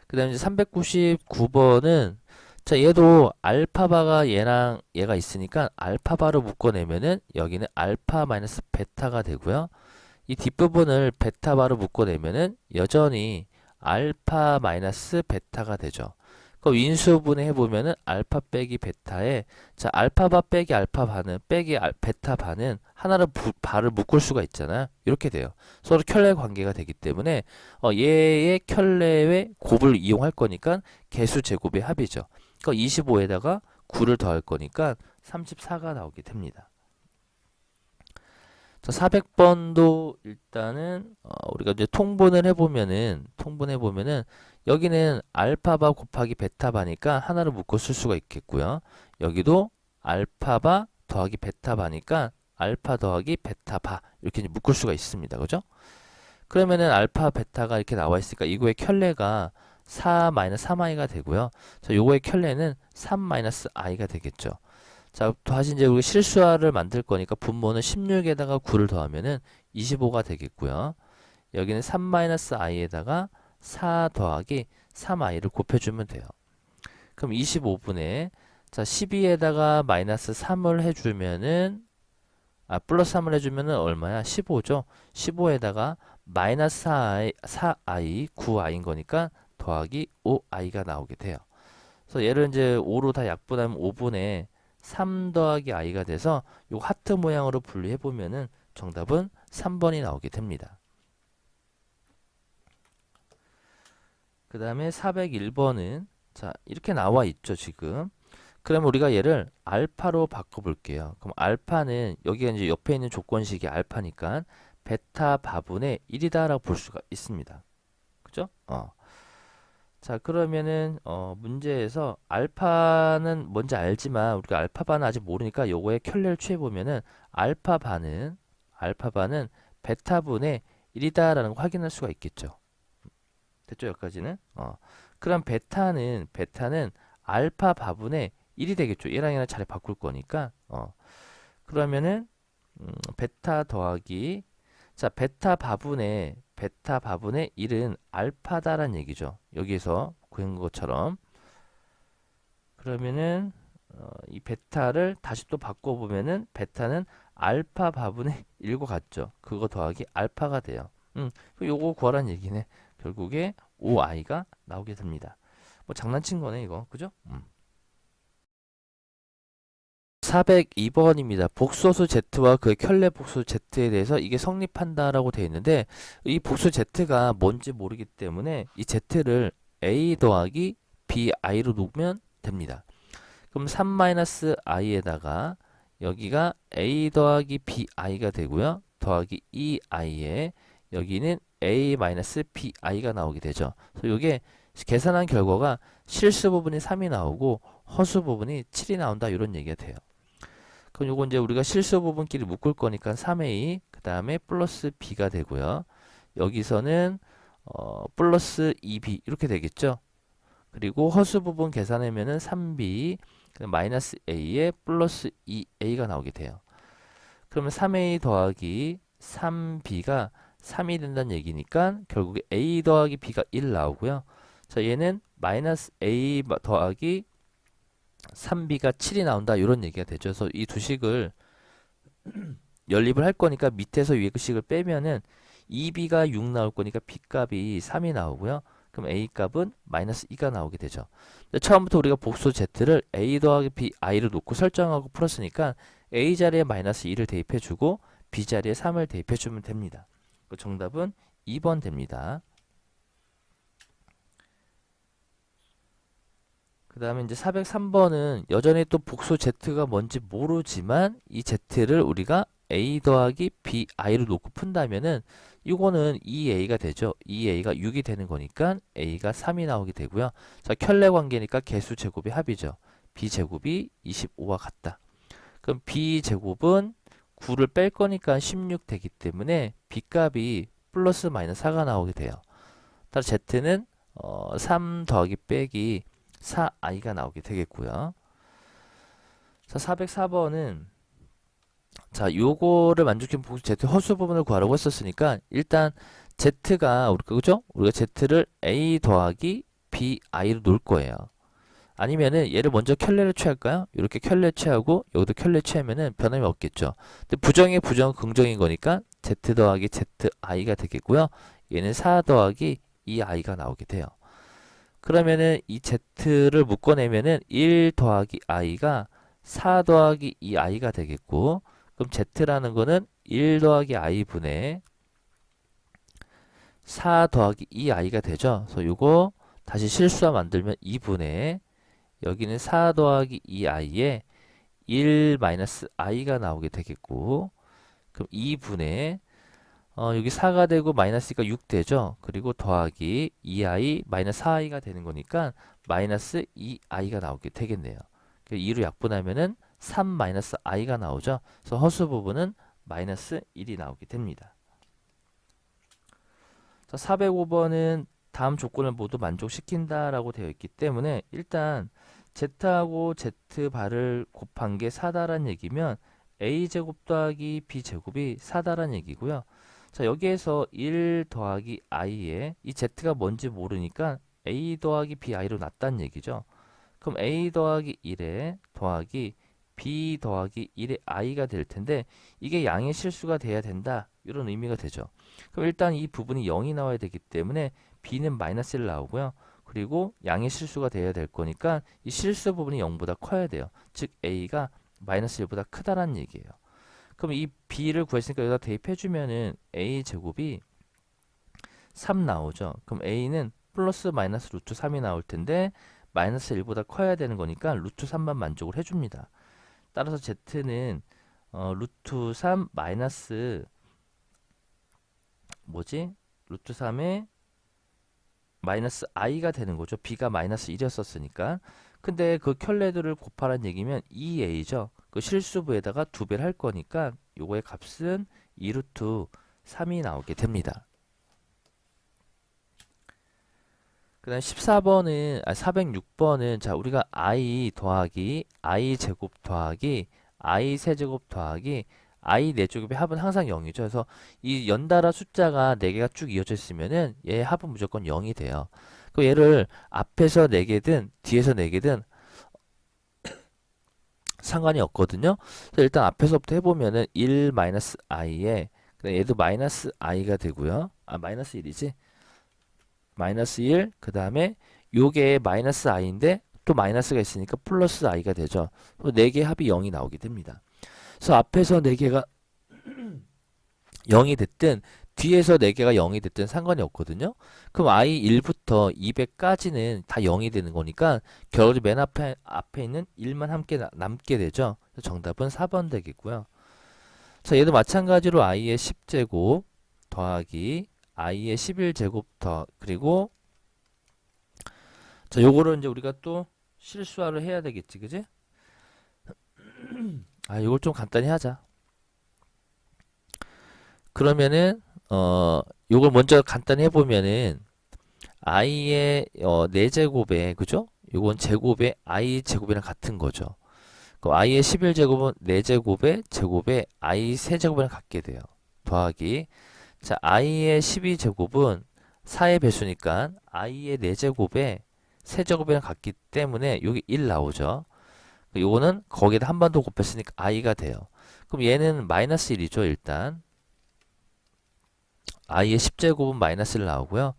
그 다음에 이제 399번은 자 얘도 알파바가 얘랑 얘가 있으니까 알파바로 묶어내면은 여기는 알파 마이너스 베타가 되고요. 이 뒷부분을 베타바로 묶어내면은 여전히 알파 마이너스 베타가 되죠. 그 인수분해 해보면은 알파 빼기 베타에 자 알파바 빼기 알파바는 빼기 베타바는 하나를 바를 묶을 수가 있잖아요. 이렇게 돼요. 서로 켤레 관계가 되기 때문에 얘의 켤레의 곱을 이용할 거니까 개수 제곱의 합이죠. 그러니까 25에다가 9를 더할 거니까 34가 나오게 됩니다. 자, 400번도 일단은 우리가 이제 통분해 보면은 여기는 알파바 곱하기 베타바니까 하나를 묶어 쓸 수가 있겠고요. 여기도 알파바 더하기 베타바니까 알파 더하기 베타바 이렇게 이제 묶을 수가 있습니다. 그죠? 그러면은 알파 베타가 이렇게 나와 있으니까 이거의 켤레가 4 마이너스 3i가 되고요. 자, 요거의 켤레는 3 마이너스 i가 되겠죠. 자, 다시 이제 우리 실수화를 만들 거니까 분모는 16에다가 9를 더하면은 25가 되겠고요. 여기는 3 마이너스 i에다가 4 더하기 3i를 곱해주면 돼요. 그럼 25분의 자 12에다가 마이너스 3을 해주면은 플러스 3을 해주면은 얼마야? 15죠. 15에다가 마이너스 4i 9i인 거니까 더하기 5i가 나오게 돼요. 그래서 얘를 이제 5로 다 약분하면 5분의 3 더하기 i가 돼서 요 하트 모양으로 분리해 보면은 정답은 3번이 나오게 됩니다. 그 다음에 401번은 자 이렇게 나와 있죠 지금. 그럼 우리가 얘를 알파로 바꿔볼게요. 그럼 알파는 여기가 이제 옆에 있는 조건식이 알파니까 베타 바분의 1이다라고 볼 수가 있습니다. 그죠? 자 그러면은 문제에서 알파는 뭔지 알지만 우리가 알파반은 아직 모르니까 요거에 켤레를 취해보면은 알파반은 베타분의 1이다라는 거 확인할 수가 있겠죠. 됐죠? 여기까지는? 그럼 베타는 알파 바분의 1이 되겠죠. 얘랑 얘랑 자리 바꿀 거니까. 그러면은 베타 더하기 자 베타 바분의 1은 알파다란 얘기죠. 여기서 구한 것처럼. 그러면은 이 베타를 다시 또 바꿔보면은 베타는 알파 바분의 1과 같죠. 그거 더하기 알파가 돼요. 요거 구하란 얘기네. 결국에 5i가 나오게 됩니다. 뭐 장난친 거네 이거. 그죠? 402번입니다. 복소수 Z와 그의 켤레 복수 Z에 대해서 이게 성립한다라고 되어 있는데 이 복수 Z가 뭔지 모르기 때문에 이 Z를 A 더하기 BI로 놓으면 됩니다. 그럼 3-i에다가 여기가 A 더하기 BI가 되고요. 더하기 2i에 여기는 A-BI가 나오게 되죠. 그래서 이게 계산한 결과가 실수 부분이 3이 나오고 허수 부분이 7이 나온다 이런 얘기가 돼요. 그럼 요거 이제 우리가 실수 부분끼리 묶을 거니까 3a 그 다음에 플러스 b가 되고요. 여기서는 플러스 2b 이렇게 되겠죠. 그리고 허수 부분 계산하면은 3b 마이너스 a에 플러스 2a가 나오게 돼요. 그러면 3a 더하기 3b가 3이 된다는 얘기니까 결국에 a 더하기 b가 1 나오고요. 자 얘는 마이너스 a 더하기 3b가 7이 나온다 이런 얘기가 되죠. 그래서 이 두 식을 연립을 할 거니까 밑에서 위에 그 식을 빼면은 2b가 6 나올 거니까 b 값이 3이 나오고요. 그럼 a 값은 마이너스 2가 나오게 되죠. 처음부터 우리가 복수 z를 a 더하기 b i를 놓고 설정하고 풀었으니까 a 자리에 마이너스 2를 대입해 주고 b 자리에 3을 대입해 주면 됩니다. 그 정답은 2번 됩니다. 그 다음에 이제 403번은 여전히 또 복수 z가 뭔지 모르지만 이 z를 우리가 a 더하기 bi로 놓고 푼다면은 이거는 2a가 되죠. 2a가 6이 되는 거니까 a가 3이 나오게 되고요. 자, 켤레 관계니까 개수 제곱이 합이죠. b제곱이 25와 같다. 그럼 b제곱은 9를 뺄 거니까 16 되기 때문에 b값이 플러스 마이너스 4가 나오게 돼요. 따라 z는 3 더하기 빼기 4i가 나오게 되겠고요. 자, 404번은 자, 요거를 만족시킨 복수 Z 허수 부분을 구하라고 했었으니까 일단 Z가 그죠? 우리가 Z를 A 더하기 BI로 놓을 거예요. 아니면은 얘를 먼저 켤레를 취할까요? 이렇게 켤레 취하고 여기도 켤레 취하면은 변함이 없겠죠. 근데 부정의 부정은 긍정인 거니까 Z 더하기 ZI가 되겠고요. 얘는 4 더하기 2i가 나오게 돼요. 그러면은 이 z를 묶어내면은 1 더하기 i가 4 더하기 2i가 되겠고 그럼 z라는 거는 1 더하기 i분의 4 더하기 2i가 되죠. 그래서 요거 다시 실수화 만들면 2분의 여기는 4 더하기 2i에 1 마이너스 i가 나오게 되겠고 그럼 2분의 여기 4가 되고 마이너스가 6 되죠. 그리고 더하기 2i 마이너스 4i가 되는 거니까 마이너스 2i가 나오게 되겠네요. 2로 약분하면은 3 마이너스 i가 나오죠. 그래서 허수 부분은 마이너스 1이 나오게 됩니다. 자, 405번은 다음 조건을 모두 만족시킨다라고 되어 있기 때문에 일단 z하고 z바를 곱한 게 4다란 얘기면 a제곱 더하기 b제곱이 4다란 얘기고요. 자, 여기에서 1 더하기 i에 이 z가 뭔지 모르니까 a 더하기 bi로 놨다는 얘기죠. 그럼 a 더하기 1에 더하기 b 더하기 1의 i가 될 텐데 이게 양의 실수가 돼야 된다. 이런 의미가 되죠. 그럼 일단 이 부분이 0이 나와야 되기 때문에 b는 마이너스 1 나오고요. 그리고 양의 실수가 되어야 될 거니까 이 실수 부분이 0보다 커야 돼요. 즉 a가 마이너스 1보다 크다라는 얘기예요. 그럼 이 b를 구했으니까 여기다 대입해주면은 a 제곱이 3 나오죠. 그럼 a는 플러스 마이너스 루트 3이 나올 텐데 마이너스 1보다 커야 되는 거니까 루트 3만 만족을 해줍니다. 따라서 z는 루트 3 마이너스 뭐지? 루트 3에 마이너스 i가 되는 거죠. b가 마이너스 1이었었으니까. 근데 그 켤레들을 곱하라는 얘기면 2a죠. 그 실수부에다가 2배를 할 거니까 요거의 값은 2루트 3이 나오게 됩니다. 그 다음 406번은 자 우리가 i 더하기 i 제곱 더하기 i 세제곱 더하기 i 4제곱의 합은 항상 0이죠. 그래서 이 연달아 숫자가 4개가 쭉 이어져 있으면은 얘의 합은 무조건 0이 돼요. 그 얘를 앞에서 4개든 뒤에서 4개든 상관이 없거든요. 그래서 일단 앞에서부터 해보면은 1 마이너스 i에 얘도 마이너스 i가 되고요. 아 마이너스 1이지. 마이너스 1, 그 다음에 요게 마이너스 i인데 또 마이너스가 있으니까 플러스 i가 되죠. 4개 합이 0이 나오게 됩니다. 그래서 앞에서 4개가 0이 됐든 뒤에서 4개가 0이 됐든 상관이 없거든요. 그럼 i 1부터 200까지는 다 0이 되는 거니까 결국에 맨 앞에 있는 1만 함께 남게 되죠. 그래서 정답은 4번 되겠고요. 자, 얘도 마찬가지로 i의 10제곱 더하기 i의 11제곱 더 그리고 자, 요거를 이제 우리가 또 실수화를 해야 되겠지, 그지? 아, 요걸 좀 간단히 하자. 그러면은 요걸 먼저 간단히 해보면은 i의 4제곱에 그죠? 요건 제곱에 i 제곱이랑 같은 거죠. 그럼 i의 11제곱은 4제곱에 제곱에 i 세제곱이랑 같게 돼요. 더하기 자 i의 12제곱은 4의 배수니까 i의 4제곱에 세제곱이랑 같기 때문에 여기 1 나오죠. 요거는 거기에다 한 번 더 곱했으니까 i가 돼요. 그럼 얘는 마이너스 1이죠 일단. i의 10제곱은 마이너스 1 나오고요.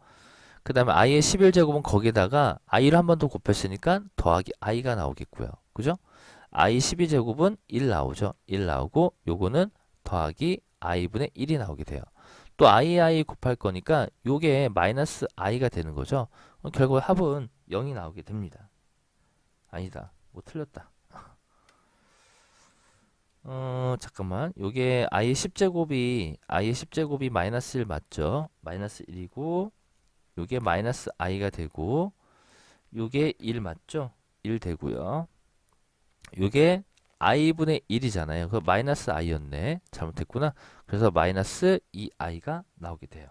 그 다음에 i의 11제곱은 거기에다가 i를 한 번 더 곱했으니까 더하기 i가 나오겠고요. 그죠? i 12제곱은 1 나오죠. 1 나오고 요거는 더하기 i분의 1이 나오게 돼요. 또 i 곱할 거니까 요게 마이너스 i가 되는 거죠. 결국 합은 0이 나오게 됩니다. 아니다. 뭐 틀렸다. 잠깐만. 요게 i의 10제곱이 마이너스 1 맞죠? 마이너스 1이고 요게 마이너스 i가 되고 요게 1 맞죠? 1 되고요. 요게 i분의 1이잖아요. 그 마이너스 i였네. 잘못했구나. 그래서 마이너스 2i가 나오게 돼요.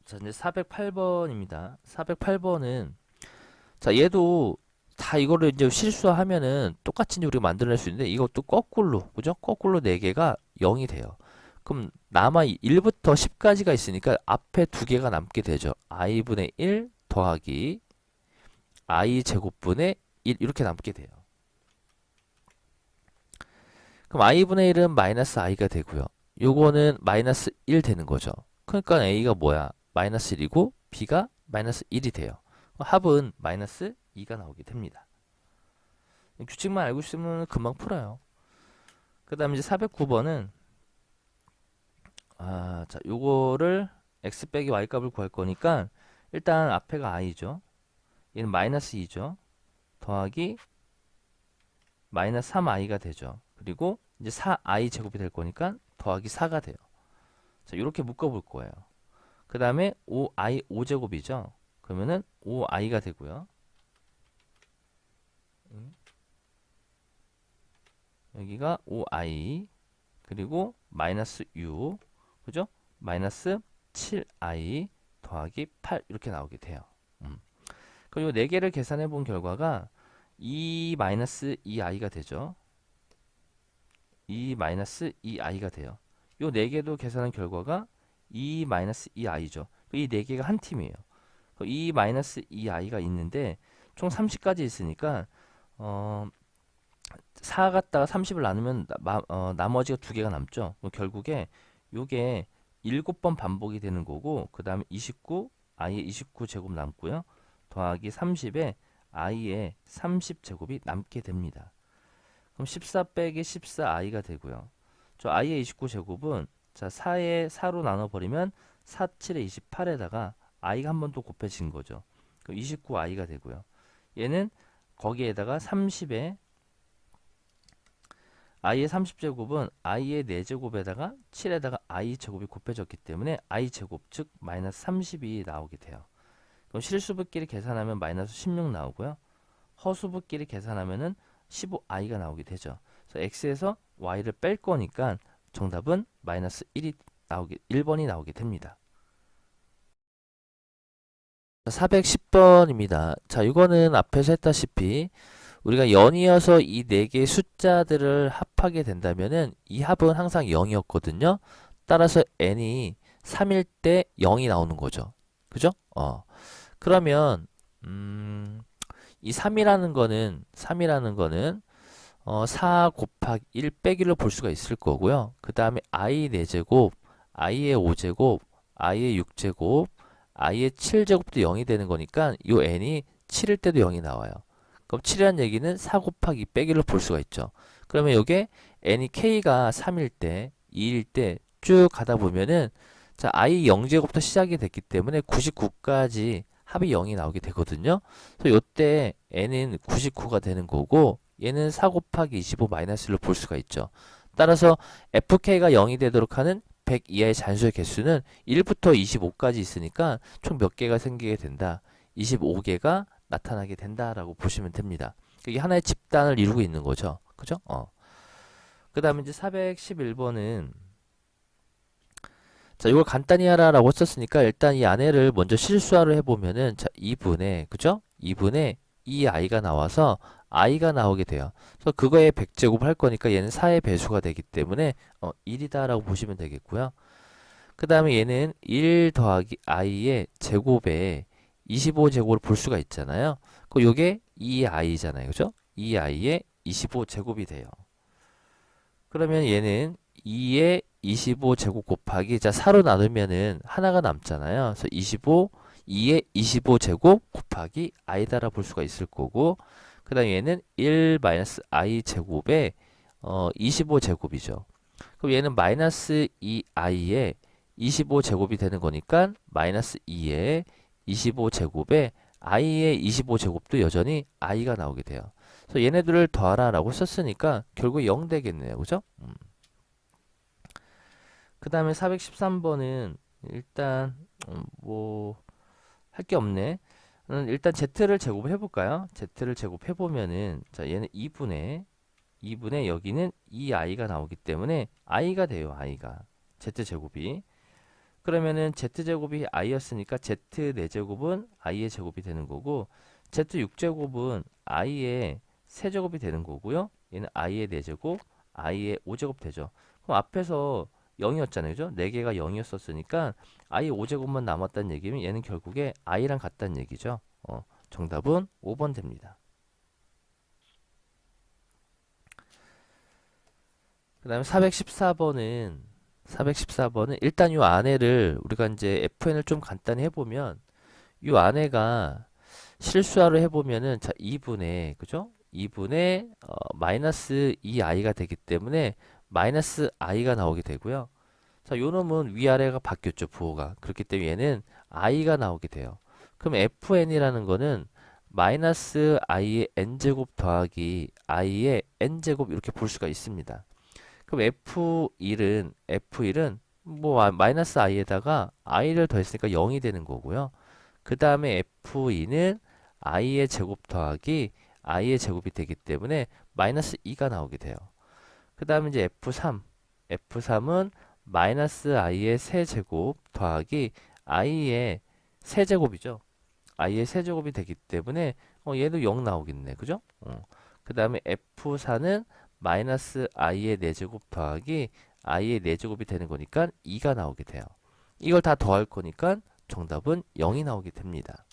자, 이제 408번입니다. 408번은 자, 얘도 다 이거를 이제 실수하면은 똑같이 이제 우리가 만들어낼 수 있는데 이것도 거꾸로, 그죠? 거꾸로 4개가 0이 돼요. 그럼 남아 1부터 10까지가 있으니까 앞에 2개가 남게 되죠. i분의 1 더하기 i 제곱분의 1 이렇게 남게 돼요. 그럼 i분의 1은 마이너스 i가 되고요. 요거는 마이너스 1 되는 거죠. 그러니까 a가 뭐야? 마이너스 1이고 b가 마이너스 1이 돼요. 합은 마이너스 2가 나오게 됩니다. 규칙만 알고 있으면 금방 풀어요. 그 다음에 이제 409번은 자, 요거를 x 빼기 y 값을 구할 거니까 일단 앞에가 i죠. 얘는 마이너스 2죠. 더하기 마이너스 3i가 되죠. 그리고 이제 4i 제곱이 될 거니까 더하기 4가 돼요. 자, 이렇게 묶어볼 거예요. 그 다음에 5i 5제곱이죠. 그러면은 5i가 되고요. 여기가 5i 그리고 마이너스 6 그죠? 마이너스 7i 더하기 8 이렇게 나오게 돼요. 그리고 4개를 계산해 본 결과가 2 마이너스 2i가 되죠. 2 마이너스 2i가 돼요. 요 4개도 계산한 결과가 2 마이너스 2i죠. 이 4개가 한 팀이에요. 2 마이너스 2i가 있는데 총 30까지 있으니까 4 갖다가 30을 나누면 나머지가 2개가 남죠. 결국에 요게 7번 반복이 되는 거고 그 다음에 29 i의 29제곱 남고요. 더하기 30에 i의 30제곱이 남게 됩니다. 그럼 14 빼기 14i가 되고요. 저 i의 29제곱은 자 4에 4로 나눠버리면 4, 7에 28에다가 i가 한 번 더 곱해진 거죠. 그럼 29i가 되고요. 얘는 거기에다가 30에 i의 30제곱은 i의 4제곱에다가 7에다가 i 제곱이 곱해졌기 때문에 i 제곱 즉 마이너스 30이 나오게 돼요. 그럼 실수부끼리 계산하면 마이너스 16 나오고요. 허수부끼리 계산하면은 15i가 나오게 되죠. 그래서 x에서 y를 뺄 거니까 정답은 마이너스 1번이 나오게 됩니다. 410번입니다. 자, 이거는 앞에서 했다시피 우리가 연이어서 이 네 개의 숫자들을 합하게 된다면은 이 합은 항상 0이었거든요. 따라서 n이 3일 때 0이 나오는 거죠. 그죠? 그러면 이 3이라는 거는 4 곱하기 1 빼기로 볼 수가 있을 거고요. 그 다음에 i 4제곱, i의 5제곱, i의 6제곱, i의 7제곱도 0이 되는 거니까 이 n이 7일 때도 0이 나와요. 그럼 7이라는 얘기는 4 곱하기 2 빼기로 볼 수가 있죠. 그러면 이게 n이 k가 3일 때, 2일 때 쭉 가다 보면은 자, i 0제곱부터 시작이 됐기 때문에 99까지 합이 0이 나오게 되거든요. 그래서 이때 n은 99가 되는 거고 얘는 4 곱하기 25 마이너스 1로 볼 수가 있죠. 따라서 fk가 0이 되도록 하는 100 이하의 잔수의 개수는 1부터 25까지 있으니까 총 몇 개가 생기게 된다. 25개가 나타나게 된다라고 보시면 됩니다. 이게 하나의 집단을 이루고 있는 거죠. 그죠? 그 다음에 이제 411번은 자, 이걸 간단히 하라라고 썼으니까 일단 이 안에를 먼저 실수화를 해보면은 자, 2분의 그죠? 2분의 이 i가 나와서 i가 나오게 돼요. 그래서 그거에 100제곱 할 거니까 얘는 4의 배수가 되기 때문에 1이다라고 보시면 되겠고요. 그 다음에 얘는 1 더하기 i의 제곱에 25제곱을 볼 수가 있잖아요. 그 요게 2i잖아요. 그죠? 2i의 25제곱이 돼요. 그러면 얘는 2의 25제곱 곱하기 자 4로 나누면은 하나가 남잖아요. 그래서 2의 25제곱 곱하기 i다라 볼 수가 있을 거고 그 다음에 얘는 1 마이너스 i 제곱에 25제곱이죠. 그럼 얘는 마이너스 2i의 25제곱이 되는 거니까 마이너스 2의 25제곱에 i의 25제곱도 여전히 i가 나오게 돼요. 그래서 얘네들을 더하라 라고 썼으니까 결국 0 되겠네요. 그죠? 그 다음에 413번은 일단 뭐 할 게 없네. 일단 z를 제곱해 볼까요? z를 제곱해 보면은 자 얘는 2분의 여기는 2i가 나오기 때문에 i가 돼요. i가 z제곱이 그러면은 z제곱이 i였으니까 z 4제곱은 i의 제곱이 되는 거고 z 6제곱은 i의 세제곱이 되는 거고요. 얘는 i의 4제곱, i의 5제곱 되죠. 그럼 앞에서 0이었잖아요. 그죠? 4개가 0이었었으니까 i의 5제곱만 남았다는 얘기면 얘는 결국에 i랑 같다는 얘기죠. 정답은 5번 됩니다. 그 다음에 414번은 일단 이 안에를 우리가 이제 FN을 좀 간단히 해보면 이 안에가 실수화를 해보면은 자 2분의 그죠? 2분의 마이너스 2i가 되기 때문에 마이너스 i가 나오게 되고요. 자, 요 놈은 위아래가 바뀌었죠, 부호가. 그렇기 때문에 얘는 i가 나오게 돼요. 그럼 fn이라는 거는 마이너스 i의 n제곱 더하기 i의 n제곱 이렇게 볼 수가 있습니다. 그럼 F1은 뭐 마이너스 i에다가 i를 더했으니까 0이 되는 거고요. 그 다음에 F2는 i의 제곱 더하기 i의 제곱이 되기 때문에 마이너스 2가 나오게 돼요. 그 다음에 이제 F3은 마이너스 i의 세제곱 더하기 i의 세제곱이죠. i의 세제곱이 되기 때문에 얘도 0 나오겠네. 그죠? 그 다음에 F4는 마이너스 i의 4제곱 더하기 i의 4제곱이 되는 거니까 2가 나오게 돼요. 이걸 다 더할 거니까 정답은 0이 나오게 됩니다.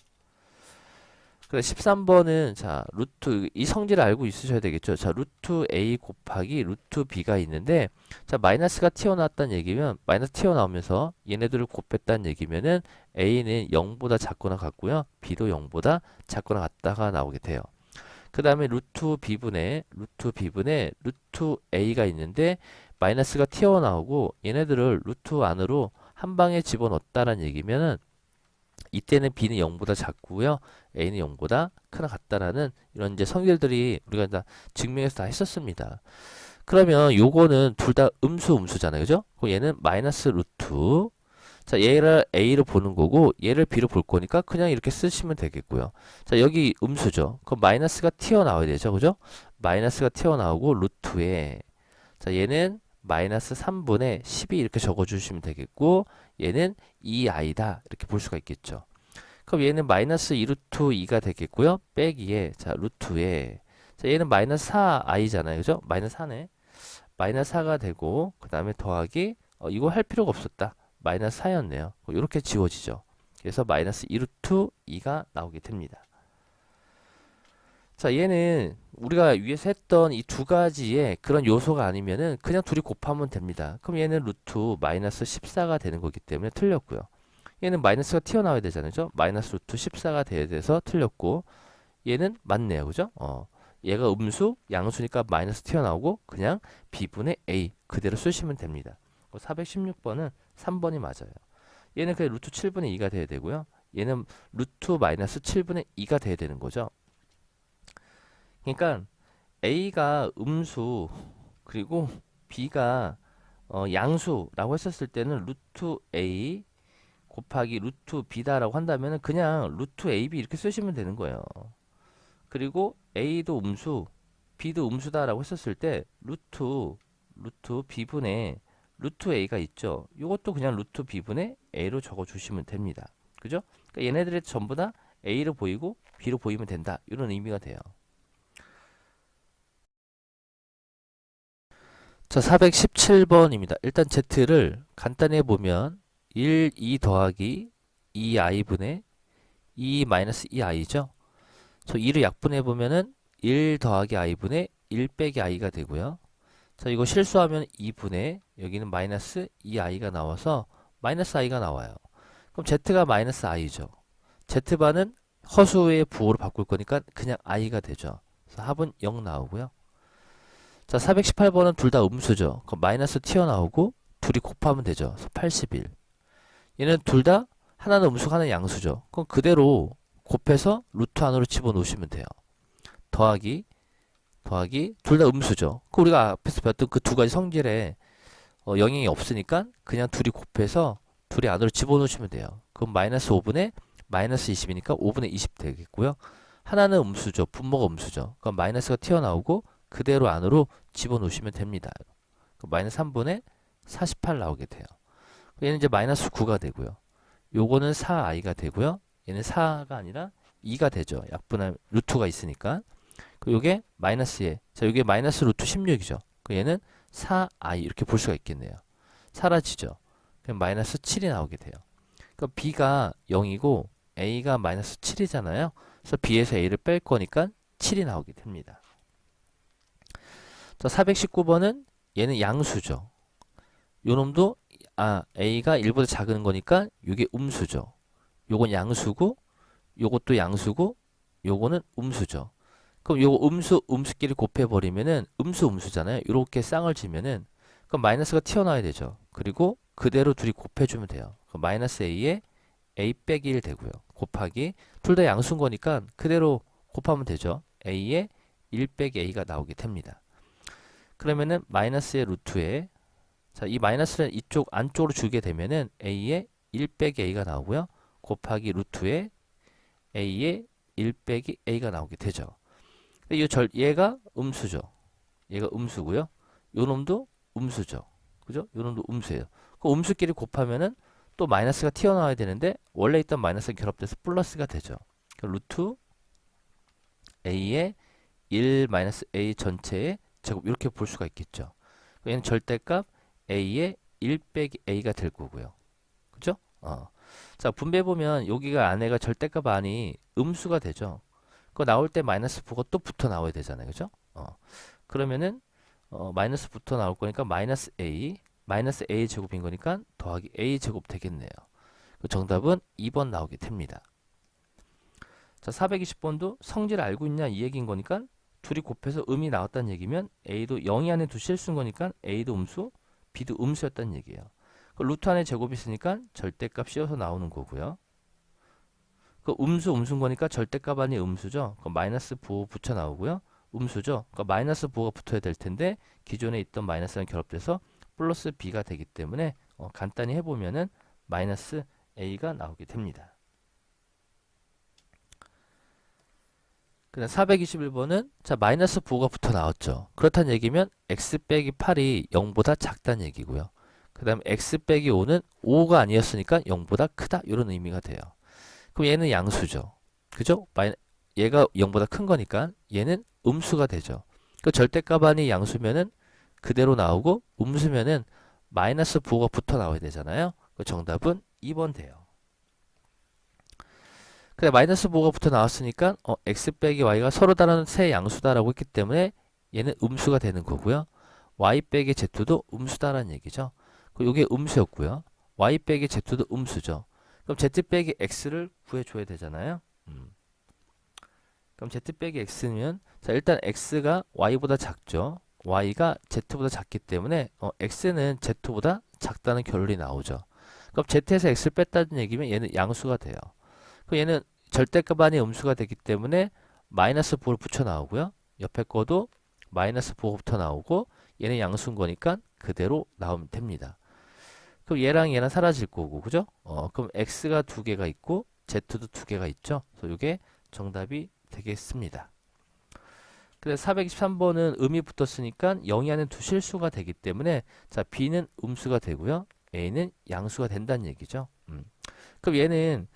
그래 13번은 자 루트 이 성질을 알고 있으셔야 되겠죠. 자 루트 a 곱하기 루트 b가 있는데 자 마이너스가 튀어나왔다는 얘기면 마이너스 튀어나오면서 얘네들을 곱했다는 얘기면은 a는 0보다 작거나 같고요. b도 0보다 작거나 같다가 나오게 돼요. 그 다음에 루트 b분의 루트 a가 있는데 마이너스가 튀어나오고 얘네들을 루트 안으로 한 방에 집어넣었다는 얘기면은 이때는 b는 0보다 작고요. a는 0보다 크나 같다라는 이런 이제 성질들이 우리가 다 증명해서 다 했었습니다. 그러면 요거는 둘 다 음수잖아요. 그죠? 그럼 얘는 마이너스 루트. 자, 얘를 a로 보는 거고 얘를 b로 볼 거니까 그냥 이렇게 쓰시면 되겠고요. 자, 여기 음수죠. 그럼 마이너스가 튀어나와야 되죠. 그죠? 마이너스가 튀어나오고 루트에 자, 얘는 마이너스 3분의 12 이렇게 적어주시면 되겠고 얘는 2i다 이렇게 볼 수가 있겠죠. 그럼 얘는 마이너스 2루트 2가 되겠고요. 빼기에 자 루트에 자 얘는 마이너스 4i잖아요. 그죠? 마이너스 4네. 마이너스 4가 되고 그 다음에 더하기 이거 할 필요가 없었다. 마이너스 4였네요. 이렇게 지워지죠. 그래서 마이너스 2루트 2가 나오게 됩니다. 자, 얘는 우리가 위에서 했던 이 두 가지의 그런 요소가 아니면은 그냥 둘이 곱하면 됩니다. 그럼 얘는 루트 마이너스 14가 되는 거기 때문에 틀렸고요. 얘는 마이너스가 튀어나와야 되잖아요. 그죠? 마이너스 루트 14가 돼야 돼서 틀렸고 얘는 맞네요. 그죠? 얘가 음수, 양수니까 마이너스 튀어나오고 그냥 b분의 a 그대로 쓰시면 됩니다. 416번은 3번이 맞아요. 얘는 그냥 루트 7분의 2가 돼야 되고요. 얘는 루트 마이너스 7분의 2가 돼야 되는 거죠. 그러니까 a가 음수 그리고 b가 양수라고 했었을 때는 루트 a 곱하기 루트 b다라고 한다면 그냥 루트 ab 이렇게 쓰시면 되는 거예요. 그리고 a도 음수, b도 음수다라고 했었을 때 루트 b분의 루트 a가 있죠. 이것도 그냥 루트 b분의 a로 적어주시면 됩니다. 그죠? 그러니까 얘네들이 전부 다 a로 보이고 b로 보이면 된다. 이런 의미가 돼요. 자, 417번입니다. 일단 z를 간단히 해보면 1, 2 더하기 2i분의 2 마이너스 2i죠. 저 2를 약분해보면은 1 더하기 i분의 1 빼기 i가 되고요. 자, 이거 실수하면 2분의 여기는 마이너스 2i가 나와서 마이너스 i가 나와요. 그럼 z가 마이너스 i죠. z반은 허수의 부호로 바꿀 거니까 그냥 i가 되죠. 그래서 합은 0 나오고요. 자, 418번은 둘 다 음수죠. 그럼 마이너스 튀어나오고 둘이 곱하면 되죠. 그래서 81. 얘는 둘 다 하나는 음수고 하나는 양수죠. 그럼 그대로 곱해서 루트 안으로 집어넣으시면 돼요. 더하기 둘 다 음수죠. 그 우리가 앞에서 배웠던 그 두 가지 성질에 영향이 없으니까 그냥 둘이 곱해서 둘이 안으로 집어넣으시면 돼요. 그럼 마이너스 5분의 마이너스 20이니까 5분의 20 되겠고요. 하나는 음수죠. 분모가 음수죠. 그럼 마이너스가 튀어나오고 그대로 안으로 집어넣으시면 됩니다. 마이너스 3분의 48 나오게 돼요. 얘는 이제 마이너스 9가 되고요. 요거는 4i가 되고요. 얘는 4가 아니라 2가 되죠. 약분할 루트가 있으니까. 요게 마이너스에. 자, 요게 마이너스 루트 16이죠. 얘는 4i 이렇게 볼 수가 있겠네요. 사라지죠. 그럼 마이너스 7이 나오게 돼요. 그러니까 b가 0이고 a가 마이너스 7이잖아요. 그래서 b에서 a를 뺄 거니까 7이 나오게 됩니다. 자, 419번은 얘는 양수죠. 요 놈도 a가 1보다 작은 거니까 이게 음수죠. 요건 양수고 요것도 양수고 요거는 음수죠. 그럼 요거 음수끼리 곱해버리면은 음수잖아요. 이렇게 쌍을 지면은 그럼 마이너스가 튀어나와야 되죠. 그리고 그대로 둘이 곱해주면 돼요. 그럼 마이너스 a에 a 빼기 1 되고요. 곱하기 둘 다 양수인 거니까 그대로 곱하면 되죠. a에 1 빼기 a가 나오게 됩니다. 그러면은 마이너스의 루트에 자, 이 마이너스를 이쪽 안쪽으로 주게 되면은 a에 1 빼기 a가 나오고요. 곱하기 루트에 a에 1 빼기 a가 나오게 되죠. 얘가 음수죠. 얘가 음수고요. 요 놈도 음수죠. 그죠? 요 놈도 음수예요. 그 음수끼리 곱하면은 또 마이너스가 튀어나와야 되는데 원래 있던 마이너스가 결합돼서 플러스가 되죠. 루트 a에 1 마이너스 a 전체의 제곱 이렇게 볼 수가 있겠죠. 얘는 절대값 a에 1 빼기 a가 될 거고요. 그죠? 자, 분배해 보면 여기가 안에가 절대값 안이 음수가 되죠. 그거 나올 때 마이너스 부가 또 붙어 나와야 되잖아요. 그죠? 그러면은 마이너스 붙어 나올 거니까 마이너스 a 제곱인 거니까 더하기 a 제곱 되겠네요. 그 정답은 2번 나오게 됩니다. 자, 420번도 성질 알고 있냐 이 얘기인 거니까 둘이 곱해서 음이 나왔다는 얘기면 a도 0이 안에 두 실수인 거니까 a도 음수, b도 음수였다는 얘기예요. 그 루트 안에 제곱이 있으니까 절대값 씌워서 나오는 거고요. 그 음수인 거니까 절대값 안이 음수죠. 그 마이너스 부호 붙여 나오고요. 음수죠. 그러니까 마이너스 부호가 붙어야 될 텐데 기존에 있던 마이너스랑 결합돼서 플러스 b가 되기 때문에 간단히 해보면은 마이너스 a가 나오게 됩니다. 그다음 421번은 자 마이너스 부호가 붙어 나왔죠. 그렇다는 얘기면 x 빼기 8이 0보다 작다는 얘기고요. 그 다음 x 빼기 5는 5가 아니었으니까 0보다 크다 이런 의미가 돼요. 그럼 얘는 양수죠. 그죠? 얘가 0보다 큰 거니까 얘는 음수가 되죠. 그 절대값안이 양수면은 그대로 나오고 음수면은 마이너스 부호가 붙어 나와야 되잖아요. 그 정답은 2번 돼요. 그래 마이너스 부호가 붙어 나왔으니까 x 빼기 y가 서로 다른 세 양수다라고 했기 때문에 얘는 음수가 되는 거고요. y 빼기 z도 음수다라는 얘기죠. 이게 음수였고요. y 빼기 z도 음수죠. 그럼 z 빼기 x를 구해줘야 되잖아요. 그럼 z 빼기 x면 자 일단 x가 y보다 작죠. y가 z보다 작기 때문에 x는 z보다 작다는 결론이 나오죠. 그럼 z에서 x를 뺐다는 얘기면 얘는 양수가 돼요. 그럼 얘는 절대값 안이 음수가 되기 때문에 마이너스 부호를 붙여 나오고요. 옆에 거도 마이너스 부호부터 나오고 얘는 양수인 거니까 그대로 나오면 됩니다. 그럼 얘랑 얘랑 사라질 거고 그죠? 그럼 x가 두 개가 있고 z도 두 개가 있죠. 그래서 이게 정답이 되겠습니다. 그래서 423번은 음이 붙었으니까 0이 안에 두 실수가 되기 때문에 자 b는 음수가 되고요. a는 양수가 된다는 얘기죠. 그럼 얘는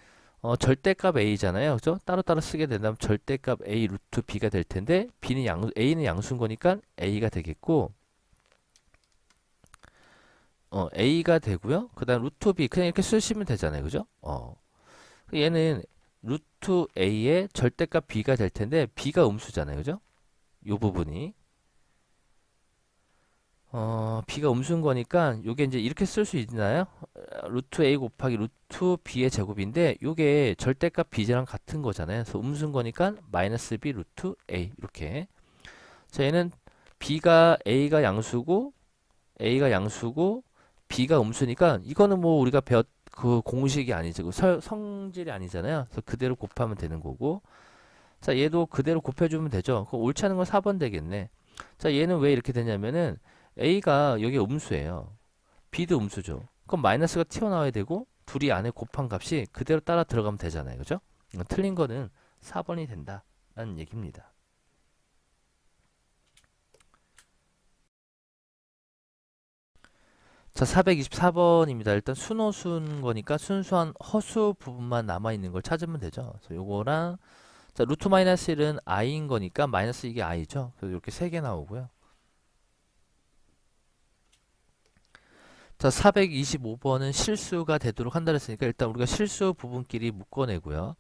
절대값 a잖아요. 그죠? 따로따로 쓰게 된다면 절대값 a 루트 b가 될 텐데 a는 양수인 거니까 a가 되겠고 a가 되고요. 그 다음 루트 b 그냥 이렇게 쓰시면 되잖아요. 그죠? 얘는 루트 a의 절대값 b가 될 텐데 b가 음수잖아요. 그죠? 요 부분이 b가 음수인 거니까 요게 이제 이렇게 쓸 수 있나요? 루트 a 곱하기 루트 b의 제곱인데 요게 절대값 b랑 같은 거잖아요. 그래서 음수인 거니까 마이너스 b 루트 a 이렇게. 자 얘는 a가 양수고 b가 음수니까 이거는 뭐 우리가 배웠 그 공식이 아니죠. 그 성질이 아니잖아요. 그래서 그대로 곱하면 되는 거고. 자 얘도 그대로 곱해주면 되죠. 그럼 옳지 않은 건 4번 되겠네. 자 얘는 왜 이렇게 되냐면은 a가 여기 음수예요. b도 음수죠. 그럼 마이너스가 튀어나와야 되고 둘이 안에 곱한 값이 그대로 따라 들어가면 되잖아요. 그죠? 틀린 거는 4번이 된다라는 얘기입니다. 자, 424번입니다. 일단 순호수인 거니까 순수한 허수 부분만 남아있는 걸 찾으면 되죠. 그래서 요거랑 자, 루트 마이너스 1은 i인 거니까 마이너스 이게 i죠. 그래서 이렇게 3개 나오고요. 자, 425번은 실수가 되도록 한다 그랬으니까 일단 우리가 실수 부분끼리 묶어내고요.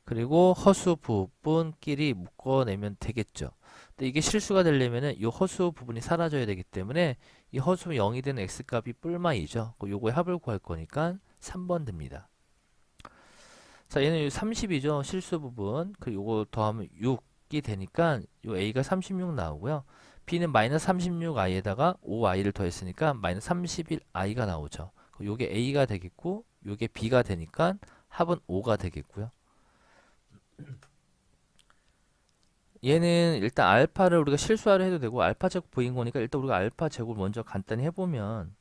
그리고 허수 부분끼리 묶어내면 되겠죠. 근데 이게 실수가 되려면은 이 허수 부분이 사라져야 되기 때문에 이 허수 0이 되는 x값이 뿔마이죠. 요거의 합을 구할 거니까 3번 됩니다. 자, 얘는 30이죠. 실수 부분. 그리고 요거 더하면 6이 되니까 요 a가 36 나오고요. b는 마이너스 36i에다가 5i를 더했으니까 마이너스 31i가 나오죠. 요게 a가 되겠고 요게 b가 되니까 합은 5가 되겠고요. 얘는 일단 알파를 우리가 실수하려 해도 되고 알파 제곱 보인 거니까 일단 우리가 알파 제곱을 먼저 간단히 해보면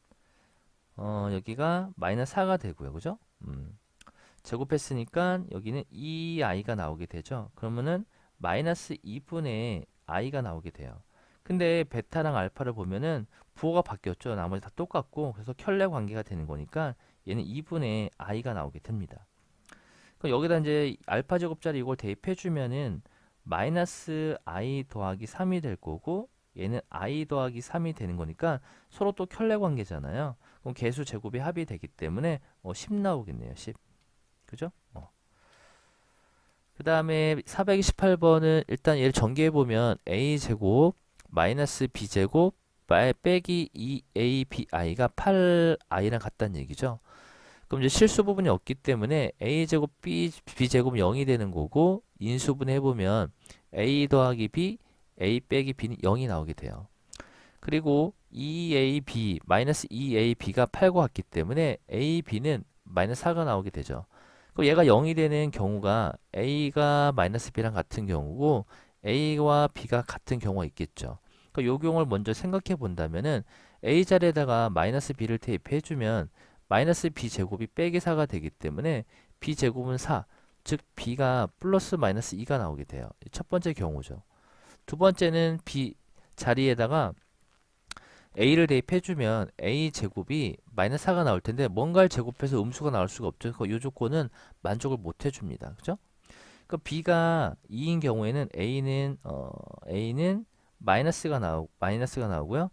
여기가 마이너스 4가 되고요. 그죠? 제곱했으니까 여기는 2i가 나오게 되죠. 그러면은 마이너스 2분의 i가 나오게 돼요. 근데 베타랑 알파를 보면은 부호가 바뀌었죠. 나머지 다 똑같고 그래서 켤레 관계가 되는 거니까 얘는 2분의 i가 나오게 됩니다. 그럼 여기다 이제 알파 제곱자리 이걸 대입해 주면은 마이너스 i 더하기 3이 될 거고 얘는 i 더하기 3이 되는 거니까 서로 또 켤레 관계잖아요. 그럼 개수 제곱이 합이 되기 때문에 10 나오겠네요. 10. 그죠? 그 다음에 428번은 일단 얘를 전개해보면 a제곱 마이너스 b제곱 빼기 2abi가 8i랑 같다는 얘기죠. 그럼 이제 실수 부분이 없기 때문에 a제곱 b제곱 0이 되는 거고 인수분 해보면 a 더하기 b, a 빼기 b는 0이 나오게 돼요. 그리고 2ab 마이너스 2ab가 8과 같기 때문에 ab는 마이너스 4가 나오게 되죠. 그럼 얘가 0이 되는 경우가 a가 마이너스 b랑 같은 경우고 a와 b가 같은 경우가 있겠죠. 그러니까 요 경우를 먼저 생각해 본다면은 a 자리에다가 마이너스 b를 대입해 주면 마이너스 b 제곱이 빼기 4가 되기 때문에 b 제곱은 4, 즉 b가 플러스 마이너스 2가 나오게 돼요. 첫 번째 경우죠. 두 번째는 b 자리에다가 a를 대입해주면 a 제곱이 마이너스 4가 나올 텐데 뭔가를 제곱해서 음수가 나올 수가 없죠. 이 조건은 만족을 못 해줍니다. 그죠? 그 b가 2인 경우에는 a는 마이너스가 나오고요.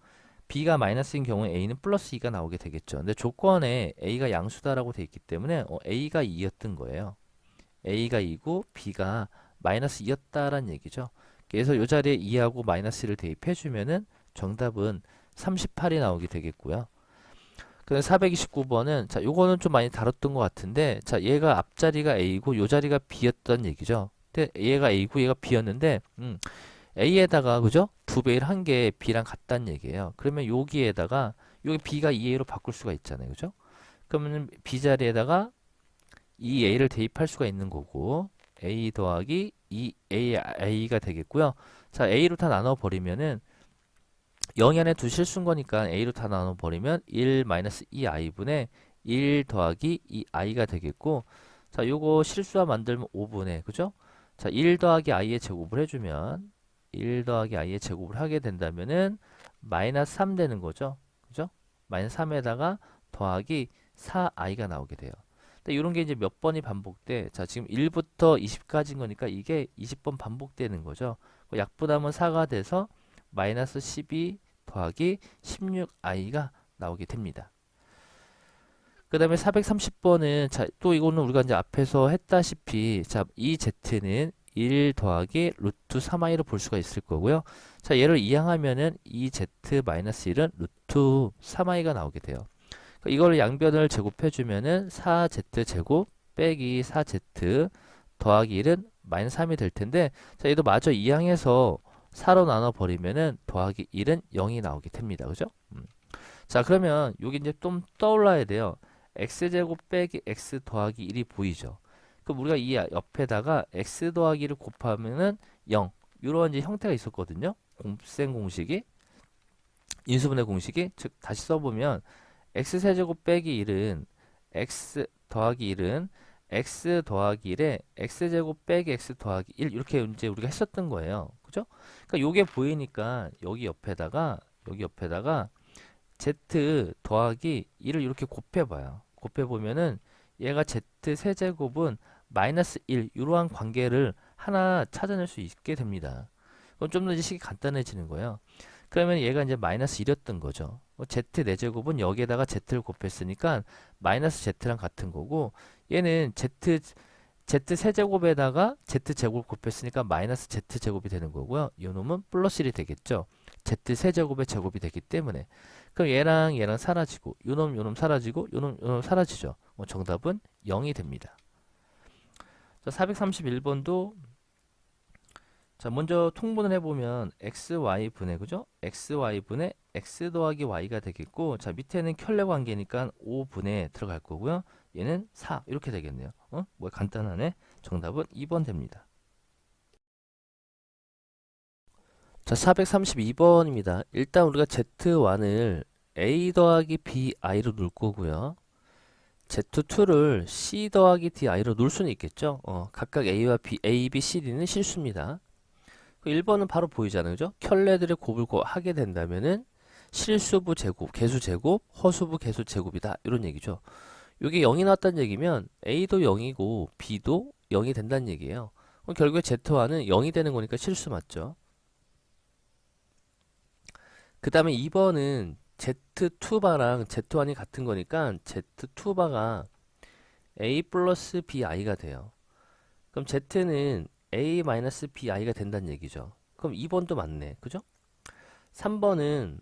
b가 마이너스인 경우에 a는 플러스 2가 나오게 되겠죠. 근데 조건에 a가 양수다라고 돼 있기 때문에 a가 2였던 거예요. a가 2고 b가 마이너스 2였다라는 얘기죠. 그래서 이 자리에 2하고 마이너스를 대입해주면은 정답은 38이 나오게 되겠고요. 그다음 429번은 자, 요거는 좀 많이 다뤘던 것 같은데 자, 얘가 앞자리가 A고 요 자리가 B였던 얘기죠. 근데 얘가 A고 얘가 B였는데 A에다가 그죠? 두 배를 한 게 B랑 같다는 얘기예요. 그러면 여기에다가 여기 B가 2A로 바꿀 수가 있잖아요. 그죠? 그러면 B 자리에다가 2A를 대입할 수가 있는 거고 A 더하기 2A가 되겠고요. 자, A로 다 나눠 버리면은 0이 안에 두 실수인 거니까 a로 다 나눠버리면 1-2i분의 1 더하기 2i가 되겠고 자 요거 실수와 만들면 5분의 그죠? 자 1 더하기 i의 제곱을 해주면 1 더하기 i의 제곱을 하게 된다면은 마이너스 3 되는 거죠. 그죠? 마이너스 3에다가 더하기 4i가 나오게 돼요. 근데 이런 게 이제 몇 번이 반복돼. 자 지금 1부터 20까지인 거니까 이게 20번 반복되는 거죠. 약분하면 4가 돼서 마이너스 12 더하기 16i가 나오게 됩니다. 그 다음에 430번은 자, 또 이거는 우리가 이제 앞에서 했다시피 자, 이 z는 1 더하기 루트 3i로 볼 수가 있을 거고요. 자, 얘를 이항하면은 이 z 마이너스 1은 루트 3i가 나오게 돼요. 그러니까 이걸 양변을 제곱해 주면은 4z 제곱 빼기 4z 더하기 1은 마이너스 3이 될 텐데 자, 얘도 마저 이항해서 4로 나눠 버리면은 더하기 1은 0이 나오게 됩니다. 그죠? 자, 그러면 여기 이제 좀 떠올라야 돼요. x제곱 빼기 x 더하기 1이 보이죠? 그럼 우리가 이 옆에다가 x 더하기 1을 곱하면은 0. 이런 이제 형태가 있었거든요. 곱셈 공식이 인수분해 공식이 즉 다시 써보면 x세제곱 빼기 1은 x 더하기 1은 x 더하기 1에 x제곱 빼기 x 더하기 1 이렇게 이제 우리가 했었던 거예요. 그죠? 그러니까 요게 보이니까 여기 옆에다가 z 더하기 1을 이렇게 곱해봐요. 곱해보면은 얘가 z 세제곱은 마이너스 1 이러한 관계를 하나 찾아낼 수 있게 됩니다. 그럼 좀 더 이제 식이 간단해지는 거예요. 그러면 얘가 이제 마이너스 1이었던 거죠. z 4제곱은 여기에다가 z를 곱했으니까 마이너스 z랑 같은 거고 얘는 z 세제곱에다가 z제곱 곱했으니까 마이너스 z제곱이 되는 거고요. 이 놈은 플러스 1이 되겠죠. z 세제곱의 제곱이 되기 때문에 그럼 얘랑 사라지고 요놈 사라지고 요놈 사라지죠. 정답은 0이 됩니다. 자, 431번도 자, 먼저 통분을 해보면 xy 분의 그죠? xy 분의 x 더하기 y가 되겠고 자, 밑에는 켤레 관계니까 5분의 들어갈 거고요. 얘는 4 이렇게 되겠네요. 뭐 간단하네. 정답은 2번 됩니다. 자, 432번입니다. 일단 우리가 z1을 a 더하기 bi로 놓을 거고요. z2를 c 더하기 di로 놓을 수는 있겠죠. 각각 a와 b, a, b, c, d는 실수입니다. 1번은 바로 보이잖아요. 그죠? 켤레들의 곱을 하게 된다면은 실수부 제곱, 개수 제곱, 허수부 개수 제곱이다. 이런 얘기죠. 이게 0이 나왔다는 얘기면 A도 0이고 B도 0이 된다는 얘기예요. 그럼 결국에 Z1은 0이 되는 거니까 실수 맞죠? 그 다음에 2번은 Z2바랑 Z1이 같은 거니까 Z2바가 A 플러스 BI가 돼요. 그럼 z는 a-bi가 된다는 얘기죠. 그럼 2번도 맞네. 그죠? 3번은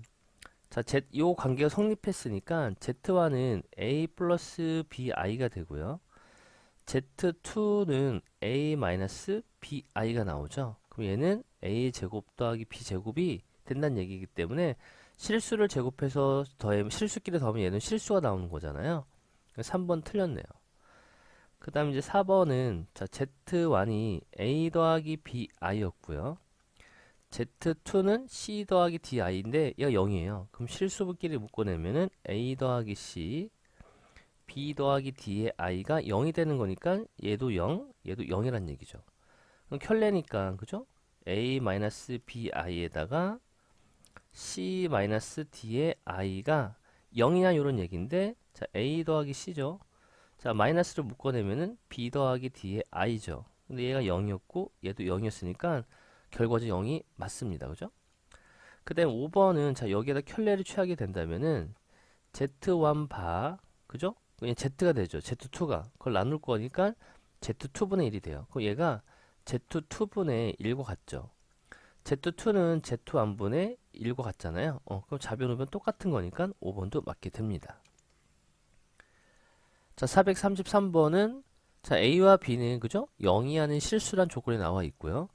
자, 요 관계가 성립했으니까 z1은 a 플러스 bi가 되고요. z2는 a-bi가 나오죠. 그럼 얘는 a 제곱 더하기 b 제곱이 된다는 얘기이기 때문에 실수를 제곱해서 더하면 실수끼리 더하면 얘는 실수가 나오는 거잖아요. 3번 틀렸네요. 그 다음 이제 4번은 자, z1이 a 더하기 bi였고요. z2는 c 더하기 di인데 얘가 0이에요. 그럼 실수분끼리 묶어내면은 a 더하기 c, b 더하기 d의 i가 0이 되는 거니까 얘도 0, 얘도 0이란 얘기죠. 그럼 켤레니까 그죠? a-bi에다가 c-d의 i가 0이냐 이런 얘기인데 자, a 더하기 c죠. 자, 마이너스를 묶어내면은 b 더하기 d의 i죠. 근데 얘가 0이었고 얘도 0이었으니까 결과적 0이 맞습니다. 그죠? 그 다음 5번은 자, 여기에다 켤레를 취하게 된다면은 z1 바 그죠? 그냥 z가 되죠. z2가 그걸 나눌 거니까 z2분의 1이 돼요. 그럼 얘가 z2분의 1과 같죠. z2는 z1분의 1과 같잖아요. 그럼 좌변우변 똑같은 거니까 5번도 맞게 됩니다. 자, 433번은 자, A와 B는 그죠? 0이 하는 실수란 조건이 나와 있고요.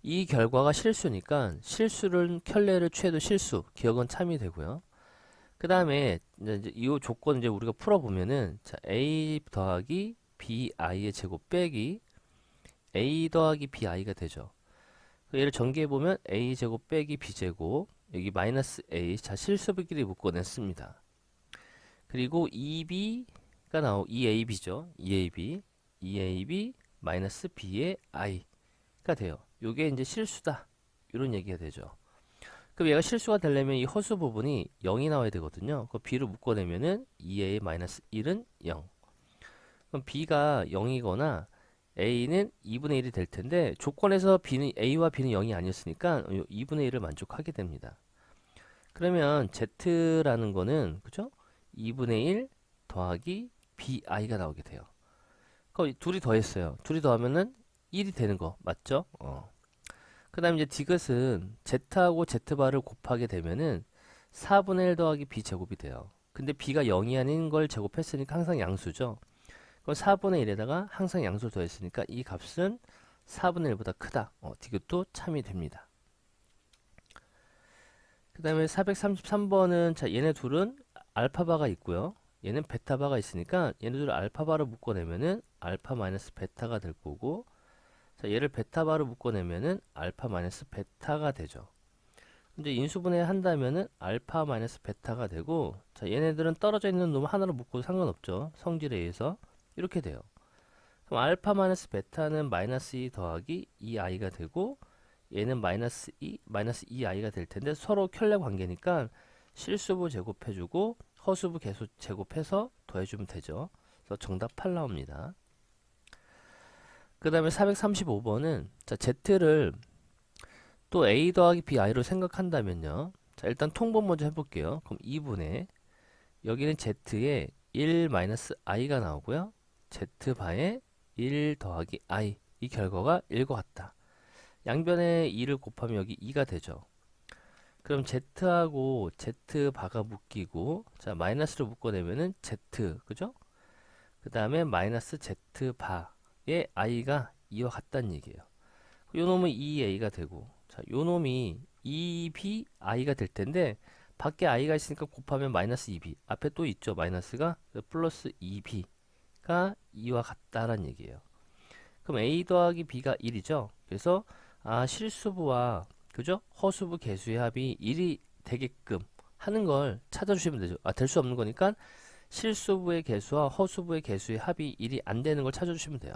이 결과가 실수니까 실수를 켤레를 취해도 실수, 기억은 참이 되고요. 그 다음에 이제 이 조건 이제 우리가 풀어보면은 자, A 더하기 BI의 제곱 빼기 A 더하기 BI가 되죠. 얘를 전개해 보면 A 제곱 빼기 B 제곱 여기 마이너스 A 자 실수비끼리 묶어냈습니다. 그리고 2B가 2AB죠. 2AB 마이너스 B의 I가 돼요. 요게 이제 실수다. 이런 얘기가 되죠. 그럼 얘가 실수가 되려면 이 허수 부분이 0이 나와야 되거든요. 그 B를 묶어내면은 2A 마이너스 1은 0. 그럼 B가 0이거나 A는 2분의 1이 될 텐데 조건에서 A와 B는 0이 아니었으니까 2분의 1을 만족하게 됩니다. 그러면 Z라는 거는 그죠? 2분의 1 더하기 BI가 나오게 돼요. 그럼 둘이 더했어요. 둘이 더하면은 1이 되는 거 맞죠? 그 다음 이제 디귿은 Z하고 Z바를 곱하게 되면은 4분의 1 더하기 B 제곱이 돼요. 근데 B가 0이 아닌 걸 제곱했으니까 항상 양수죠. 그럼 4분의 1에다가 항상 양수를 더했으니까 이 값은 4분의 1보다 크다. 디귿도 참이 됩니다. 그 다음에 433번은 자 얘네 둘은 알파바가 있고요. 얘는 베타바가 있으니까 얘네들 알파바를 묶어내면은 알파 마이너스 베타가 될 거고 자 얘를 베타바로 묶어내면은 알파 마이너스 베타가 되죠. 이제 인수분해 한다면은 알파 마이너스 베타가 되고 자 얘네들은 떨어져 있는 놈 하나로 묶어도 상관없죠. 성질에 의해서 이렇게 돼요. 그럼 알파 마이너스 베타는 마이너스 2 더하기 2i가 되고 얘는 마이너스 2i가 될 텐데 서로 켤레 관계니까 실수부 제곱해주고 허수부 계수 제곱해서 더해주면 되죠. 그래서 정답 8 나옵니다. 그 다음에 435번은 자 z를 또 a 더하기 bi로 생각한다면요. 자 일단 통분 먼저 해볼게요. 그럼 2분의 여기는 z에 1 마이너스 i가 나오고요. z바에 1 더하기 i 이 결과가 1과 같다. 양변에 2를 곱하면 여기 2가 되죠. 그럼 z하고 z바가 묶이고 자 마이너스를 묶어내면은 z 그죠? 그 다음에 마이너스 z바의 i가 2와 같다는 얘기예요. 요 놈은 2a가 되고 자 요 놈이 2bi가 될 텐데 밖에 i가 있으니까 곱하면 마이너스 2b 앞에 또 있죠 마이너스가 플러스 2b가 2와 같다라는 얘기예요. 그럼 a 더하기 b가 1이죠. 그래서 실수부와 그죠? 허수부 개수의 합이 1이 되게끔 하는 걸 찾아주시면 되죠. 될 수 없는 거니까 실수부의 개수와 허수부의 개수의 합이 1이 안 되는 걸 찾아주시면 돼요.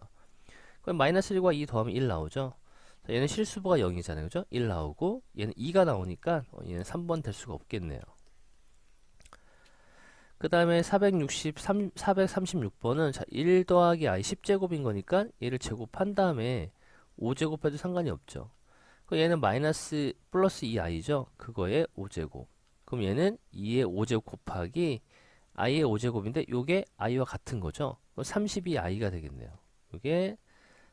그럼 마이너스 1과 2 더하면 1 나오죠. 자, 얘는 실수부가 0이잖아요. 그죠? 1 나오고 얘는 2가 나오니까 얘는 3번 될 수가 없겠네요. 그 다음에 436번은 자, 1 더하기 i 10제곱인 거니까 얘를 제곱한 다음에 5제곱해도 상관이 없죠. 그럼 얘는 마이너스 플러스 2i죠. 그거에 5제곱. 그럼 얘는 2의 5제곱 곱하기 i의 5제곱인데 요게 i와 같은 거죠. 그럼 32i가 되겠네요. 요게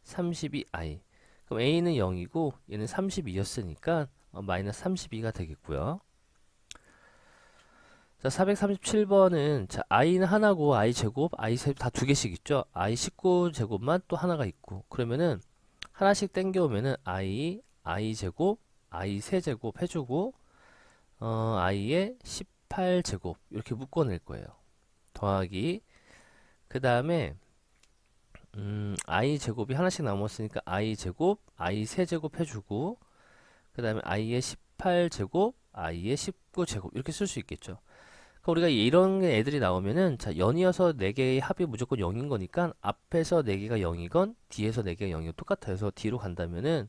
32i. 그럼 a는 0이고 얘는 32였으니까 마이너스 32가 되겠고요. 자, 437번은 자, i는 하나고 i 제곱, i 세곱 다 두 개씩 있죠. i 19제곱만 또 하나가 있고 그러면은 하나씩 땡겨오면은 i 제곱, i 세제곱 해주고 i의 18제곱 이렇게 묶어낼 거예요. 더하기 그 다음에 i 제곱이 하나씩 남았으니까 i 제곱, i 세제곱 해주고 그 다음에 i의 18제곱, i의 19제곱 이렇게 쓸 수 있겠죠. 그럼 우리가 이런 애들이 나오면은 자 연이어서 4개의 합이 무조건 0인 거니까 앞에서 4개가 0이건 뒤에서 4개가 0이건 똑같아요. 그래서 뒤로 간다면은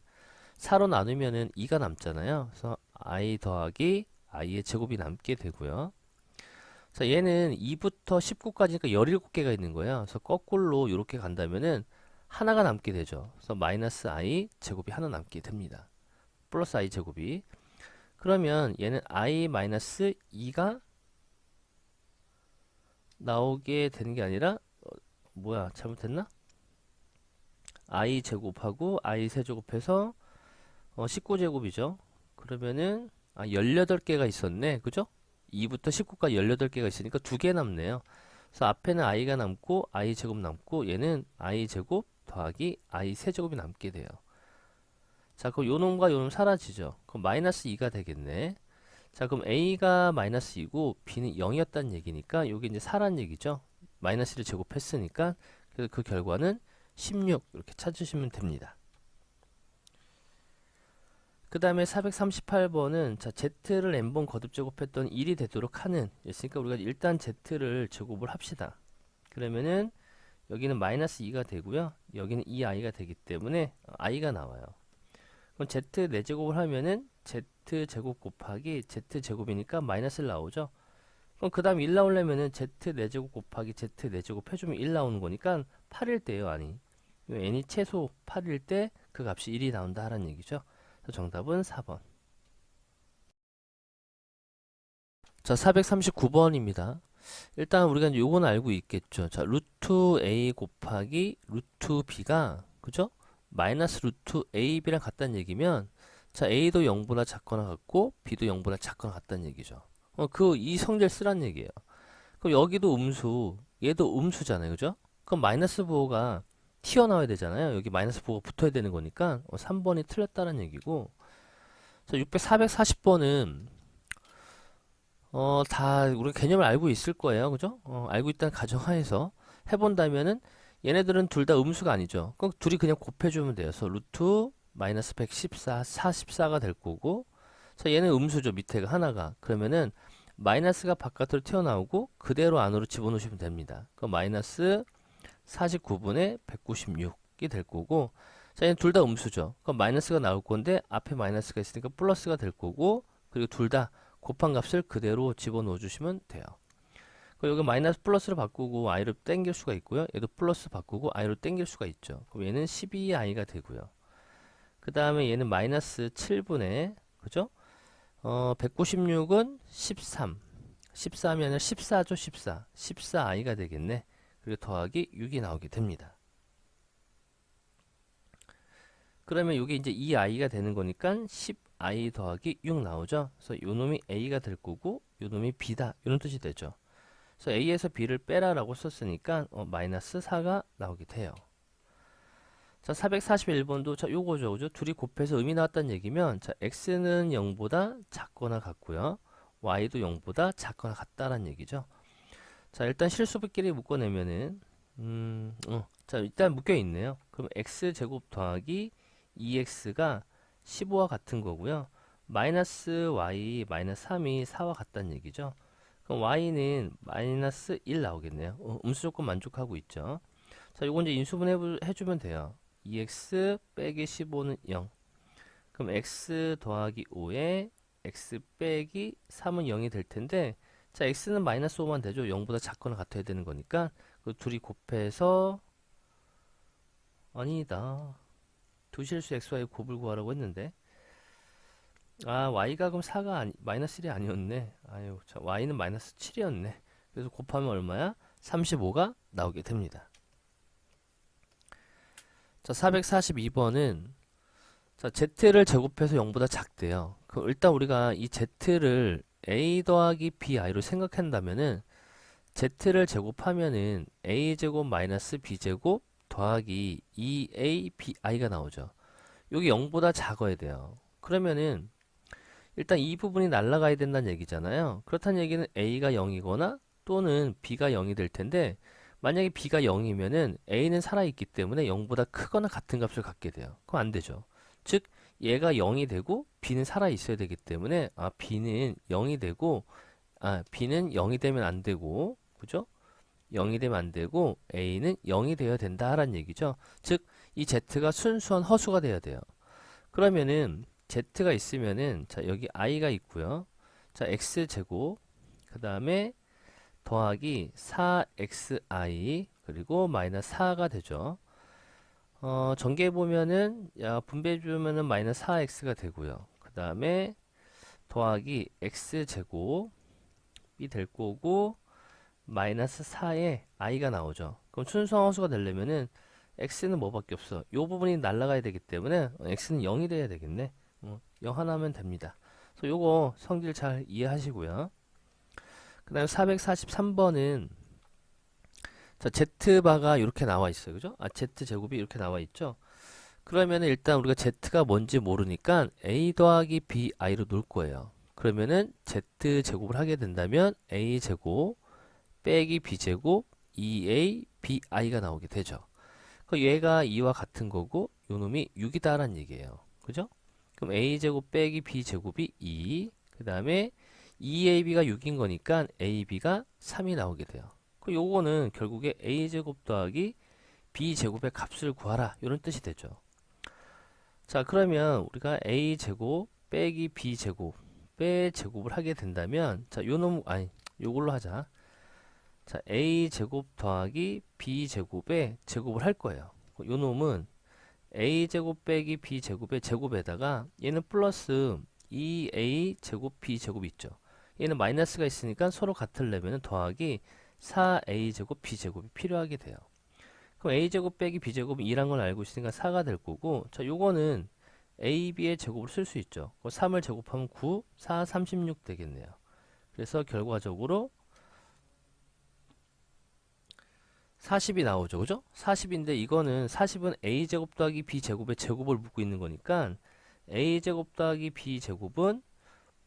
4로 나누면은 2가 남잖아요. 그래서 i 더하기 i의 제곱이 남게 되고요. 자, 얘는 2부터 19까지니까 17개가 있는 거예요. 그래서 거꾸로 이렇게 간다면은 하나가 남게 되죠. 그래서 마이너스 i 제곱이 하나 남게 됩니다. 플러스 i 제곱이. 그러면 얘는 i 마이너스 2가 나오게 되는 게 아니라 뭐야 잘못했나? i 제곱하고 i 세제곱해서 19제곱이죠. 그러면은 18개가 있었네. 그죠? 2부터 19까지 18개가 있으니까 2개 남네요. 그래서 앞에는 i가 남고 i 제곱 남고 얘는 i 제곱 더하기 i 세제곱이 남게 돼요. 자, 그럼 요 놈과 요 놈 사라지죠. 그럼 마이너스 2가 되겠네. 자, 그럼 a가 마이너스 2고 b는 0이었다는 얘기니까 요게 이제 4란 얘기죠. 마이너스를 제곱했으니까 그래서 그 결과는 16 이렇게 찾으시면 됩니다. 그 다음에 438번은 자 z를 n번 거듭 제곱했던 1이 되도록 하는 있으니까 우리가 일단 z를 제곱을 합시다. 그러면은 여기는 마이너스 2가 되고요. 여기는 2i가 되기 때문에 i가 나와요. 그럼 z 4제곱을 하면은 z 제곱 곱하기 z 제곱이니까 마이너스를 나오죠. 그럼 그 다음 1 나오려면은 z 4제곱 곱하기 z 4제곱 해주면 1 나오는 거니까 8일 때예요, 아니. n이 최소 8일 때 그 값이 1이 나온다 하는 얘기죠. 정답은 4번. 자, 439번입니다. 일단 우리가 이제 요건 알고 있겠죠. 자, 루트 a 곱하기 루트 b가 그죠? 마이너스 루트 a, b랑 같다는 얘기면 자, a도 0보다 작거나 같고 b도 0보다 작거나 같다는 얘기죠. 이 성질 쓰란 얘기예요. 그럼 여기도 음수, 얘도 음수잖아요. 그죠? 그럼 마이너스 부호가 튀어나와야 되잖아요. 여기 마이너스 부호가 붙어야 되는 거니까 3번이 틀렸다는 얘기고. 자, 440번은 다 우리가 개념을 알고 있을 거예요. 그죠? 알고 있다는 가정하에서 해본다면은 얘네들은 둘 다 음수가 아니죠. 그럼 둘이 그냥 곱해주면 돼요. 그래서 루트 마이너스 114, 44가 될 거고. 자, 얘는 음수죠. 밑에가 하나가. 그러면은 마이너스가 바깥으로 튀어나오고 그대로 안으로 집어넣으시면 됩니다. 그럼 마이너스 49분의 196이 될 거고. 자, 얘는 둘 다 음수죠. 그럼 마이너스가 나올 건데 앞에 마이너스가 있으니까 플러스가 될 거고. 그리고 둘 다 곱한 값을 그대로 집어넣어 주시면 돼요. 여기 마이너스 플러스로 바꾸고 i로 땡길 수가 있고요. 얘도 플러스 바꾸고 i로 땡길 수가 있죠. 그럼 얘는 12i가 되고요. 그 다음에 얘는 마이너스 7분의 그죠? 196은 13. 13이 아니라 14죠, 14. 14i가 되겠네. 그리고 더하기 6이 나오게 됩니다. 그러면 이게 이제 2i가 되는 거니까 10i 더하기 6 나오죠. 그래서 요 놈이 a가 될 거고 요 놈이 b다. 이런 뜻이 되죠. 그래서 a에서 b를 빼라라고 썼으니까 마이너스 4가 나오게 돼요. 자, 441번도 자, 요거죠. 그죠? 둘이 곱해서 음이 나왔다는 얘기면 자, x는 0보다 작거나 같고요. y도 0보다 작거나 같다라는 얘기죠. 자, 일단 실수분끼리 묶어내면은 자, 일단 묶여 있네요. 그럼 x제곱 더하기 2x가 15와 같은 거고요. 마이너스 y 마이너스 3이 4와 같다는 얘기죠. 그럼 y는 마이너스 1 나오겠네요. 음수 조건 만족하고 있죠. 자, 요거 이제 인수분 해주면 돼요. 2x 빼기 15는 0. 그럼 x 더하기 5에 x 빼기 3은 0이 될 텐데, 자, x는 마이너스 5만 되죠. 0보다 작거나 같아야 되는 거니까. 그 둘이 곱해서, 아니다. 두 실수 xy 곱을 구하라고 했는데, y가 그럼 4가 마이너스 1이 아니었네. 아유, 자, y는 마이너스 7이었네. 그래서 곱하면 얼마야? 35가 나오게 됩니다. 자, 442번은 자, z를 제곱해서 0보다 작대요. 그럼 일단 우리가 이 z를 a 더하기 bi로 생각한다면은 z를 제곱하면은 a제곱 마이너스 b제곱 더하기 2a bi가 나오죠. 여기 0보다 작아야 돼요. 그러면은 일단 이 부분이 날아가야 된다는 얘기잖아요. 그렇다는 얘기는 a가 0이거나 또는 b가 0이 될 텐데 만약에 b가 0이면은 a는 살아있기 때문에 0보다 크거나 같은 값을 갖게 돼요. 그럼 안 되죠. 즉 얘가 0이 되고 b는 살아있어야 되기 때문에 b는 0이 되고 b는 0이 되면 안 되고 그죠? 0이 되면 안 되고 a는 0이 되어야 된다 라는 얘기죠. 즉 이 z가 순수한 허수가 돼야 돼요. 그러면은 z가 있으면은 자 여기 i가 있고요. 자 x제곱 그 다음에 더하기 4xi 그리고 마이너스 4가 되죠. 전개해 보면은 분배해 주면은 마이너스 4x가 되고요. 그 다음에 더하기 x제곱이 될 거고 마이너스 4에 i가 나오죠. 그럼 순수한 허수가 되려면은 x는 뭐밖에 없어. 요 부분이 날아가야 되기 때문에 x는 0이 돼야 되겠네. 0 하나 하면 됩니다. 그래서 요거 성질 잘 이해하시고요. 그 다음에 443번은 자, z바가 이렇게 나와 있어요. 그죠? z제곱이 이렇게 나와 있죠. 그러면은 일단 우리가 z가 뭔지 모르니까 a 더하기 bi로 놓을 거예요. 그러면은 z제곱을 하게 된다면 a제곱 빼기 b제곱 2a bi가 나오게 되죠. 그 얘가 2와 같은 거고 요 놈이 6이다라는 얘기예요. 그죠? 그럼 a제곱 빼기 b제곱이 2, 그 다음에 2ab가 6인 거니까 ab가 3이 나오게 돼요. 그 요거는 결국에 a제곱 더하기 b제곱의 값을 구하라 이런 뜻이 되죠. 자, 그러면 우리가 a제곱 빼기 b제곱의 제곱을 하게 된다면 자, 요걸로 하자. 자, a제곱 더하기 b제곱의 제곱을 할 거예요. 요 놈은 a제곱 빼기 b제곱의 제곱에다가 얘는 플러스 2a제곱 b제곱 있죠. 얘는 마이너스가 있으니까 서로 같으려면 더하기 4a제곱 b제곱이 필요하게 돼요. 그럼 a제곱 빼기 b제곱은 2란 걸 알고 있으니까 4가 될 거고 자, 요거는 ab의 제곱을 쓸 수 있죠. 3을 제곱하면 9, 4, 36 되겠네요. 그래서 결과적으로 40이 나오죠. 그죠? 40인데 이거는 40은 a제곱 더하기 b제곱의 제곱을 묻고 있는 거니까 a제곱 더하기 b제곱은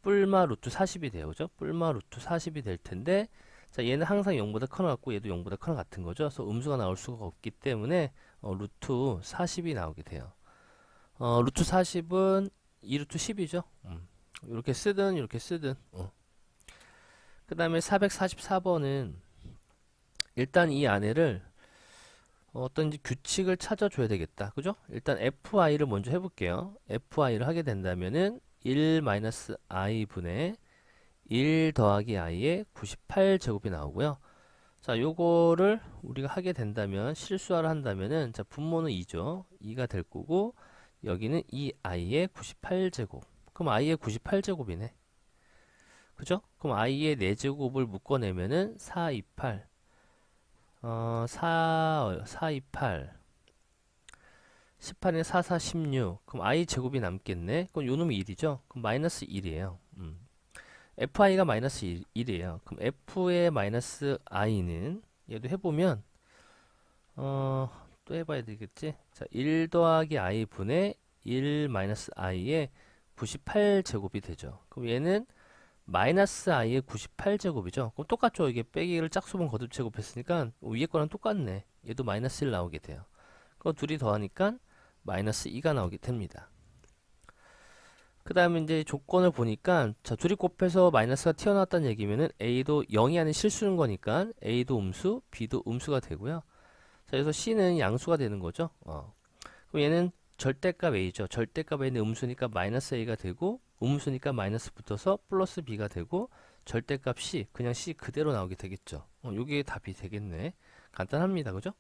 뿔마 루트 40이 돼요. 그죠? 뿔마 루트 40이 될 텐데 자, 얘는 항상 0보다 커 같고 얘도 0보다 커 같은 거죠. 그래서 음수가 나올 수가 없기 때문에 루트 40이 나오게 돼요. 루트 40은 2루트 10이죠. 이렇게 쓰든 이렇게 쓰든 그 다음에 444번은 일단 이 안에를 어떤 규칙을 찾아줘야 되겠다. 그죠? 일단 fi를 먼저 해볼게요. fi를 하게 된다면은 1-i 분의 1 더하기 i의 98제곱이 나오고요. 자, 요거를 우리가 하게 된다면 실수하를 한다면은 자, 분모는 2죠. 2가 될 거고 여기는 2i의 98제곱. 그럼 i의 98제곱이네. 그죠? 그럼 i의 4제곱을 묶어내면은 4, 2, 8 4, 2, 8 18에 4, 4, 16 그럼 i 제곱이 남겠네. 그럼 요 놈이 1이죠. 그럼 마이너스 1이에요. fi가 마이너스 1이에요. 그럼 f의 마이너스 i는 얘도 해보면 또 해봐야 되겠지. 자, 1 더하기 i 분의 1 마이너스 i의 98제곱이 되죠. 그럼 얘는 마이너스 i의 98제곱이죠. 그럼 똑같죠. 이게 빼기를 짝수분 거듭 제곱했으니까 위에 거랑 똑같네. 얘도 마이너스 1 나오게 돼요. 그럼 둘이 더하니까 마이너스 2가 나오게 됩니다. 그 다음에 이제 조건을 보니까 자, 둘이 곱해서 마이너스가 튀어나왔다는 얘기면은 a도 0이 아닌 실수인 거니까 a도 음수, b도 음수가 되고요. 자, 그래서 c는 양수가 되는 거죠. 그럼 얘는 절대값 a죠. 절대값 a는 음수니까 마이너스 a가 되고 음수니까 마이너스 붙어서 플러스 b가 되고 절대값 c, 그냥 c 그대로 나오게 되겠죠. 요게 답이 되겠네. 간단합니다. 그죠?